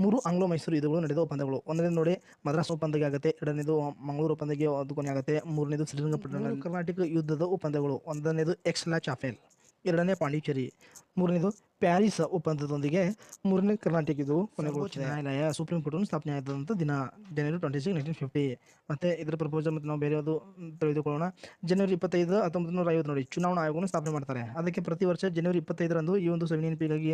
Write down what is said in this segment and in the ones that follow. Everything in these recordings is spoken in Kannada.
ಮೂರು ಆಂಗ್ಲೋ ಮೈಸೂರು ಯುದ್ಧಗಳು ನಡೆದ ಒಪ್ಪಂದಗಳು. ಒಂದನೇದು ನೋಡಿ ಮದ್ರಾಸ್ ಒಪ್ಪಂದಕ್ಕೆ ಆಗುತ್ತೆ, ಎರಡನೇದು ಮಂಗಳೂರು ಒಪ್ಪಂದಕ್ಕೆ ಅದು ಕೊನೆ ಆಗುತ್ತೆ, ಮೂರನೇದು ಶ್ರೀರಂಗಪಟ್ಟಣ ಕರ್ನಾಟಕ ಯುದ್ಧದ ಒಪ್ಪಂದಗಳು. ಒಂದನೇದು ಎಕ್ಸ್-ಲಾ ಚಾಪೆಲ್, ಎರಡನೇ ಪಾಂಡಿಚೇರಿ, ಮೂರನೇದು ಪ್ಯಾರಿಸ್ ಒಪ್ಪಂದದೊಂದಿಗೆ ಮೂರನೇ ಕರ್ನಾಟಕ ಯುದ್ಧವು ಕೊನೆಗೊಳ್ಳುತ್ತದೆ. ನ್ಯಾಯಾಲಯ ಸುಪ್ರೀಂ ಕೋರ್ಟ್ ಸ್ಥಾಪನೆ ಆದಂಥ ದಿನ ಜನವರಿ 26, 1950. ಮತ್ತು ಇದರ ಪ್ರಪೋಸಲ್ ಮತ್ತು ನಾವು ಬೇರೆ ಯಾವುದು ತಿಳಿದುಕೊಳ್ಳೋಣ. ಜನವರಿ 25, 1950 ನೋಡಿ ಚುನಾವಣಾ ಆಯೋಗವನ್ನು ಸ್ಥಾಪನೆ ಮಾಡ್ತಾರೆ. ಅದಕ್ಕೆ ಪ್ರತಿ ವರ್ಷ ಜನವರಿ 25ರಂದು ಈ ಒಂದು ಸವಿನೆನಪಿಗಾಗಿ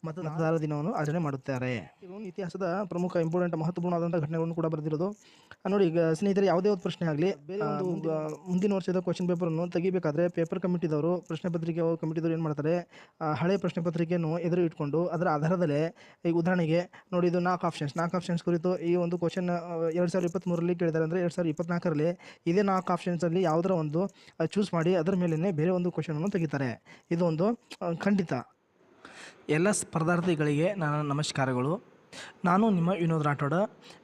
ಮತದಾರರ ದಿನವನ್ನು ಆಚರಣೆ ಮಾಡುತ್ತಾರೆ. ಇವನು ಇತಿಹಾಸದ ಪ್ರಮುಖ ಇಂಪಾರ್ಟೆಂಟ್ ಮಹತ್ವಪೂರ್ಣವಾದಂಥ ಘಟನೆಗಳನ್ನು ಕೂಡ ಬರೆದಿರೋದು. ನೋಡಿ ಈಗ ಸ್ನೇಹಿತರೆ, ಯಾವುದೇ ಒಂದು ಪ್ರಶ್ನೆ ಆಗಲಿ ಮುಂದಿನ ವರ್ಷದ ಕ್ವಶನ್ ಪೇಪರನ್ನು ತೆಗಿಬೇಕಾದ್ರೆ ಪೇಪರ್ ಕಮಿಟಿದವರು ಪ್ರಶ್ನೆ ಪತ್ರಿಕೆ ಕಮಿಟಿದವರು ಏನು ಮಾಡ್ತಾರೆ, ಹಳೆ ಪ್ರಶ್ನೆ ಪತ್ರಿಕೆಯನ್ನು ಎದುರು ಇಟ್ಕೊಂಡು ಅದರ ಆಧಾರದಲ್ಲೇ ಈಗ ಉದಾಹರಣೆಗೆ ನೋಡಿ ಇದು 4 ಆಪ್ಷನ್ಸ್ ಕುರಿತು ಈ ಒಂದು ಕ್ವಶನ್ 2023ರಲ್ಲಿ ಕೇಳಿದ್ದಾರೆ ಅಂದರೆ 2024ರಲ್ಲಿ ಇದೇ 4 ಆಪ್ಷನ್ಸಲ್ಲಿ ಯಾವುದರ ಒಂದು ಚೂಸ್ ಮಾಡಿ ಅದರ ಮೇಲೇ ಬೇರೆ ಒಂದು ಕ್ವಶನನ್ನು ತೆಗಿತಾರೆ. ಇದು ಒಂದು ಖಂಡಿತ. ಎಲ್ಲ ಸ್ಪರ್ಧಾರ್ಥಿಗಳಿಗೆ ನನ್ನ ನಮಸ್ಕಾರಗಳು. ನಾನು ನಿಮ್ಮ Vinod Rathod.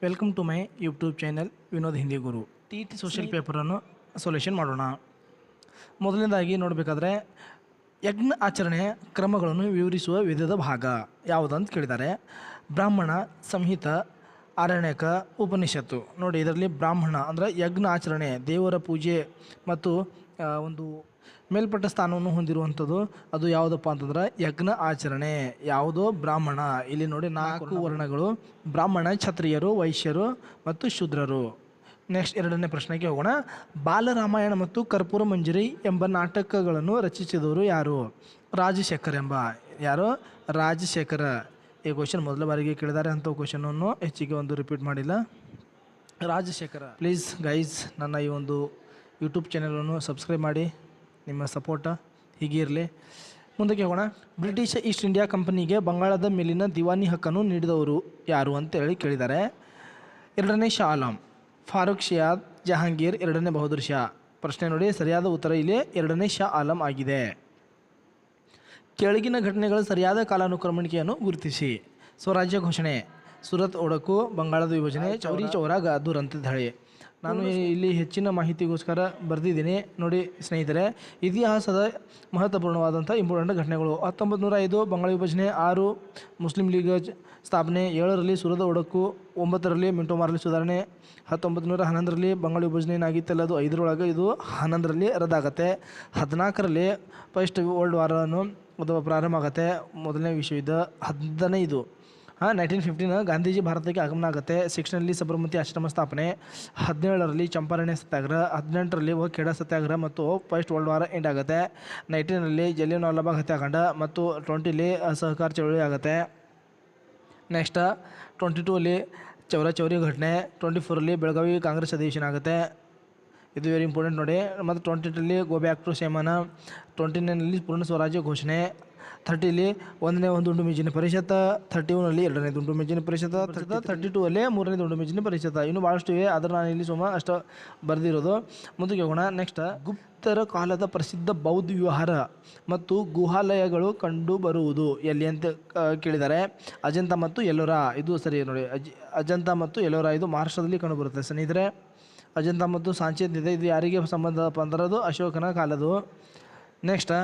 Welcome to my YouTube channel Vinod Hindi Guru. TET social ಪೇಪರನ್ನು ಸೊಲ್ಯೂಷನ್ ಮಾಡೋಣ. ಮೊದಲನೇದಾಗಿ ನೋಡಬೇಕಾದ್ರೆ ಯಜ್ಞ ಆಚರಣೆಯ ಕ್ರಮಗಳನ್ನು ವಿವರಿಸುವ ವಿಧದ ಭಾಗ ಯಾವುದಂತ ಕೇಳಿದ್ದಾರೆ. ಬ್ರಾಹ್ಮಣ, ಸಂಹಿತ, ಆರಣ್ಯಕ, ಉಪನಿಷತ್ತು. ನೋಡಿ ಇದರಲ್ಲಿ ಬ್ರಾಹ್ಮಣ ಅಂದರೆ ಯಜ್ಞ ಆಚರಣೆ, ದೇವರ ಪೂಜೆ ಮತ್ತು ಒಂದು ಮೇಲ್ಪಟ್ಟ ಸ್ಥಾನವನ್ನು ಹೊಂದಿರುವಂಥದ್ದು. ಅದು ಯಾವುದಪ್ಪ ಅಂತಂದ್ರೆ ಯಜ್ಞ ಆಚರಣೆ. ಯಾವುದೋ ಬ್ರಾಹ್ಮಣ. ಇಲ್ಲಿ ನೋಡಿ 4 ವರ್ಣಗಳು: ಬ್ರಾಹ್ಮಣ, ಕ್ಷತ್ರಿಯರು, ವೈಶ್ಯರು ಮತ್ತು ಶೂದ್ರರು. ನೆಕ್ಸ್ಟ್ ಎರಡನೇ ಪ್ರಶ್ನೆಗೆ ಹೋಗೋಣ. ಬಾಲರಾಮಾಯಣ ಮತ್ತು ಕರ್ಪೂರ ಮಂಜರಿ ಎಂಬ ನಾಟಕಗಳನ್ನು ರಚಿಸಿದವರು ಯಾರು? ರಾಜಶೇಖರ್ ಎಂಬ. ಯಾರು? ರಾಜಶೇಖರ. ಈ ಕ್ವಶನ್ ಮೊದಲ ಬಾರಿಗೆ ಕೇಳಿದ್ದಾರೆ. ಅಂಥ ಕ್ವಶನನ್ನು ಹೆಚ್ಚಿಗೆ ಒಂದು ರಿಪೀಟ್ ಮಾಡಿಲ್ಲ. ರಾಜಶೇಖರ. ಪ್ಲೀಸ್ ಗೈಸ್, ನನ್ನ ಈ ಒಂದು ಯೂಟ್ಯೂಬ್ ಚಾನಲನ್ನು ಸಬ್ಸ್ಕ್ರೈಬ್ ಮಾಡಿ. ನಿಮ್ಮ ಸಪೋರ್ಟ ಹೀಗೆ ಇರಲಿ. ಮುಂದಕ್ಕೆ ಹೋಗೋಣ. ಬ್ರಿಟಿಷ್ ಈಸ್ಟ್ ಇಂಡಿಯಾ ಕಂಪನಿಗೆ ಬಂಗಾಳದ ಮೇಲಿನ ದಿವಾನಿ ಹಕ್ಕನ್ನು ನೀಡಿದವರು ಯಾರು ಅಂತೇಳಿ ಕೇಳಿದ್ದಾರೆ. ಎರಡನೇ ಶಾ ಆಲಂ, ಫಾರೂಕ್ ಶಿಯಾದ್, ಜಹಾಂಗೀರ್, ಎರಡನೇ ಬಹದ್ದೂರ್ ಶಾ. ಪ್ರಶ್ನೆ ನೋಡಿ, ಸರಿಯಾದ ಉತ್ತರ ಇಲ್ಲಿ ಎರಡನೇ ಶಾ ಆಲಂ ಆಗಿದೆ. ಕೆಳಗಿನ ಘಟನೆಗಳ ಸರಿಯಾದ ಕಾಲಾನುಕ್ರಮಣಿಕೆಯನ್ನು ಗುರುತಿಸಿ. ಸ್ವರಾಜ್ಯ ಘೋಷಣೆ, ಸೂರತ್ ಒಡಕು, ಬಂಗಾಳದ ವಿಭಜನೆ, ಚೌರಿ ಚೌರ, ಗಾದೂರ್ ಅಂತ ಹೇಳಿ. ನಾನು ಇಲ್ಲಿ ಹೆಚ್ಚಿನ ಮಾಹಿತಿಗೋಸ್ಕರ ಬರೆದಿದ್ದೀನಿ. ನೋಡಿ ಸ್ನೇಹಿತರೆ, ಇತಿಹಾಸದ ಮಹತ್ವಪೂರ್ಣವಾದಂಥ ಇಂಪಾರ್ಟೆಂಟ್ ಘಟನೆಗಳು: 1905 ಬಂಗಾಳ ವಿಭಜನೆ, 6 ಮುಸ್ಲಿಂ ಲೀಗ್ ಸ್ಥಾಪನೆ, 7ರಲ್ಲಿ ಸೂರತ್ ಒಡಕು, 9ರಲ್ಲಿ ಮಿಂಟೋ ಮಾರ್ಲಿ ಸುಧಾರಣೆ, 1911ರಲ್ಲಿ ಬಂಗಾಳ ವಿಭಜನೆ ಏನಾಗಿತ್ತಲ್ಲ ಅದು 5ರೊಳಗೆ, ಇದು 11ರಲ್ಲಿ ರದ್ದಾಗತ್ತೆ, 14ರಲ್ಲಿ ಫಸ್ಟ್ ವರ್ಲ್ಡ್ ವಾರನ್ನು ಅದು ಪ್ರಾರಂಭ ಆಗುತ್ತೆ, ಮೊದಲನೇ ವಿಶ್ವಯುದ್ಧ, 15 1915 ಗಾಂಧೀಜಿ ಭಾರತಕ್ಕೆ ಆಗಮನ ಆಗುತ್ತೆ, 16ರಲ್ಲಿ ಸಬರಮತಿ ಆಶ್ರಮ ಸ್ಥಾಪನೆ, 17ರಲ್ಲಿ ಚಂಪಾರಣ್ಯ ಸತ್ಯಾಗ್ರಹ, 18ರಲ್ಲಿ ಖೇಡಾ ಸತ್ಯಾಗ್ರಹ ಮತ್ತು ಫಸ್ಟ್ ವರ್ಲ್ಡ್ ವಾರ್ ಎಂಡ್ ಆಗುತ್ತೆ, 19ರಲ್ಲಿ ಜಲಿಯನ್ ವಾಲಾಬಾಗ್ ಹತ್ಯಾಕಾಂಡ ಮತ್ತು 20ರಲ್ಲಿ ಅಸಹಕಾರ ಚಳವಳಿ ಆಗುತ್ತೆ. ನೆಕ್ಸ್ಟ್ 22ರಲ್ಲಿ ಚೌರಿ ಘಟನೆ, 24ರಲ್ಲಿ ಬೆಳಗಾವಿ ಕಾಂಗ್ರೆಸ್ ಅಧಿವೇಶನ ಆಗುತ್ತೆ. ಇದು ವೆರಿ ಇಂಪಾರ್ಟೆಂಟ್ ನೋಡಿ. ಮತ್ತು 22ರಲ್ಲಿ ಗೋ ಬ್ಯಾಕ್ ಟು ಸೇಮನ, 29ರಲ್ಲಿ ಪೂರ್ಣ ಸ್ವರಾಜ್ಯ ಘೋಷಣೆ, 30ರಲ್ಲಿ 1ನೇ ದುಂಡು ಮೇಜಿನ ಪರಿಷತ್, 31ರಲ್ಲಿ 2ನೇ ದುಂಡು ಮೇಜಿನ ಪರಿಷತ್, 32ರಲ್ಲಿ 3ನೇ ದುಂಡು ಮೇಜಿನ ಪರಿಷತ್. ಇನ್ನೂ ಭಾಳಷ್ಟು ಇವೆ, ಆದರೆ ನಾನು ಇಲ್ಲಿ ಅಷ್ಟು ಬರೆದಿರೋದು. ಮುಂದಕ್ಕೆ ಹೋಗೋಣ. ನೆಕ್ಸ್ಟ್, ಗುಪ್ತರ ಕಾಲದ ಪ್ರಸಿದ್ಧ ಬೌದ್ಧ ವಿಹಾರ ಮತ್ತು ಗುಹಾಲಯಗಳು ಕಂಡು ಬರುವುದು ಎಲ್ಲಿ ಅಂತ ಕೇಳಿದ್ದಾರೆ. ಅಜಂತ ಮತ್ತು ಎಲ್ಲೋರಾ. ಇದು ಸರಿ ನೋಡಿ, ಅಜಂತ ಮತ್ತು ಎಲ್ಲೋರಾ ಇದು ಮಹಾರಾಷ್ಟ್ರದಲ್ಲಿ ಕಂಡುಬರುತ್ತೆ ಸ್ನೇಹಿತರೆ. ಅಜಂತ ಮತ್ತು ಸಾಂಚೇತ್ ಇದೆ. ಇದು ಯಾರಿಗೆ ಸಂಬಂಧಪ್ಪ ಅಂದ್ರೆ ಅದು ಅಶೋಕನ ಕಾಲದು. ನೆಕ್ಸ್ಟ್,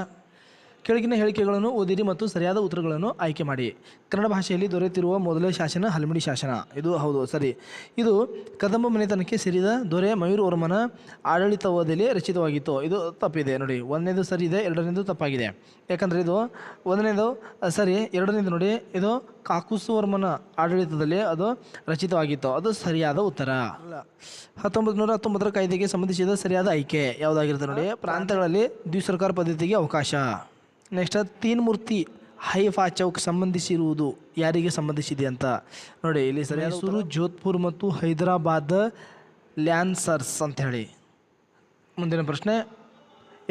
ಕೆಳಗಿನ ಹೇಳಿಕೆಗಳನ್ನು ಓದಿರಿ ಮತ್ತು ಸರಿಯಾದ ಉತ್ತರಗಳನ್ನು ಆಯ್ಕೆ ಮಾಡಿ. ಕನ್ನಡ ಭಾಷೆಯಲ್ಲಿ ದೊರೆತಿರುವ ಮೊದಲ ಶಾಸನ ಹಲ್ಮಿಡಿ ಶಾಸನ. ಇದು ಹೌದು, ಸರಿ. ಇದು ಕದಂಬ ಮನೆತನಕ್ಕೆ ಸೇರಿದ ದೊರೆ ಮಯೂರವರ್ಮನ ಆಡಳಿತಾವಧಿಯಲ್ಲಿ ರಚಿತವಾಗಿತ್ತು. ಇದು ತಪ್ಪಿದೆ ನೋಡಿ. 1ನೇದು ಸರಿ ಇದೆ, 2ನೇದು ತಪ್ಪಾಗಿದೆ. ಯಾಕಂದರೆ ಇದು 1ನೇದು ಸರಿ, 2ನೇದು ನೋಡಿ ಇದು ಕಾಕುಸುವರ್ಮನ ಆಡಳಿತದಲ್ಲಿ ಅದು ರಚಿತವಾಗಿತ್ತು. ಅದು ಸರಿಯಾದ ಉತ್ತರ. 1919ರ ಕಾಯ್ದೆಗೆ ಸಂಬಂಧಿಸಿದ ಸರಿಯಾದ ಆಯ್ಕೆ ಯಾವುದಾಗಿರುತ್ತೆ ನೋಡಿ. ಪ್ರಾಂತಗಳಲ್ಲಿ ದ್ವಿಸರ್ಕಾರ ಪದ್ಧತಿಗೆ ಅವಕಾಶ. ನೆಕ್ಸ್ಟ್, ತೀನ್ ಮೂರ್ತಿ ಹೈಫಾ ಚೌಕ್ ಸಂಬಂಧಿಸಿರುವುದು ಯಾರಿಗೆ ಸಂಬಂಧಿಸಿದೆ ಅಂತ ನೋಡಿ. ಇಲ್ಲಿ ಸರಿಯಾದ ಮೈಸೂರು, ಜೋಧ್ಪುರ್ ಮತ್ತು ಹೈದರಾಬಾದ್ ಲ್ಯಾನ್ಸರ್ಸ್ ಅಂತ ಹೇಳಿ. ಮುಂದಿನ ಪ್ರಶ್ನೆ,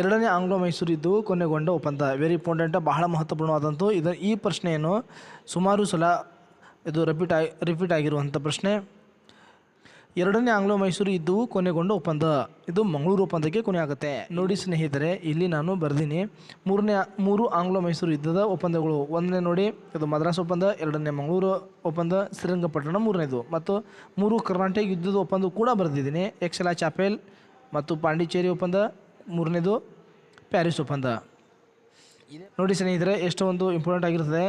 2ನೇ ಆಂಗ್ಲೋ ಮೈಸೂರು ಯುದ್ಧವು ಕೊನೆಗೊಂಡ ಒಪ್ಪಂದ. ವೆರಿ ಇಂಪಾರ್ಟೆಂಟ್, ಬಹಳ ಮಹತ್ವಪೂರ್ಣವಾದಂಥ ಈ ಪ್ರಶ್ನೆಯನ್ನು ಸುಮಾರು ಸಲ ಇದು ರಿಪೀಟ್ ಆಗಿರುವಂಥ ಪ್ರಶ್ನೆ. 2ನೇ ಆಂಗ್ಲೋ ಮೈಸೂರು ಯುದ್ಧವು ಕೊನೆಗೊಂಡ ಒಪ್ಪಂದ. ಇದು ಮಂಗಳೂರು ಒಪ್ಪಂದಕ್ಕೆ ಕೊನೆ ಆಗುತ್ತೆ. ನೋಡಿ ಸ್ನೇಹಿತರೆ, ಇಲ್ಲಿ ನಾನು ಬರ್ದೀನಿ 3 ಆಂಗ್ಲೋ ಮೈಸೂರು ಯುದ್ಧದ ಒಪ್ಪಂದಗಳು. 1ನೇ ನೋಡಿ ಇದು ಮದ್ರಾಸ್ ಒಪ್ಪಂದ, 2ನೇ ಮಂಗಳೂರು ಒಪ್ಪಂದ, ಶ್ರೀರಂಗಪಟ್ಟಣ 3ನೇದು, ಮತ್ತು 3 ಕರ್ನಾಟಕ ಯುದ್ಧದ ಒಪ್ಪಂದ ಕೂಡ ಬರೆದಿದ್ದೀನಿ. ಎಕ್ಸ್-ಲಾ ಚಾಪೆಲ್ ಮತ್ತು ಪಾಂಡಿಚೇರಿ ಒಪ್ಪಂದ, 3ನೇದು ಪ್ಯಾರಿಸ್ ಒಪ್ಪಂದ. ನೋಡಿ ಸ್ನೇಹಿತರೆ, ಎಷ್ಟು ಒಂದು ಇಂಪಾರ್ಟೆಂಟ್ ಆಗಿರ್ತದೆ.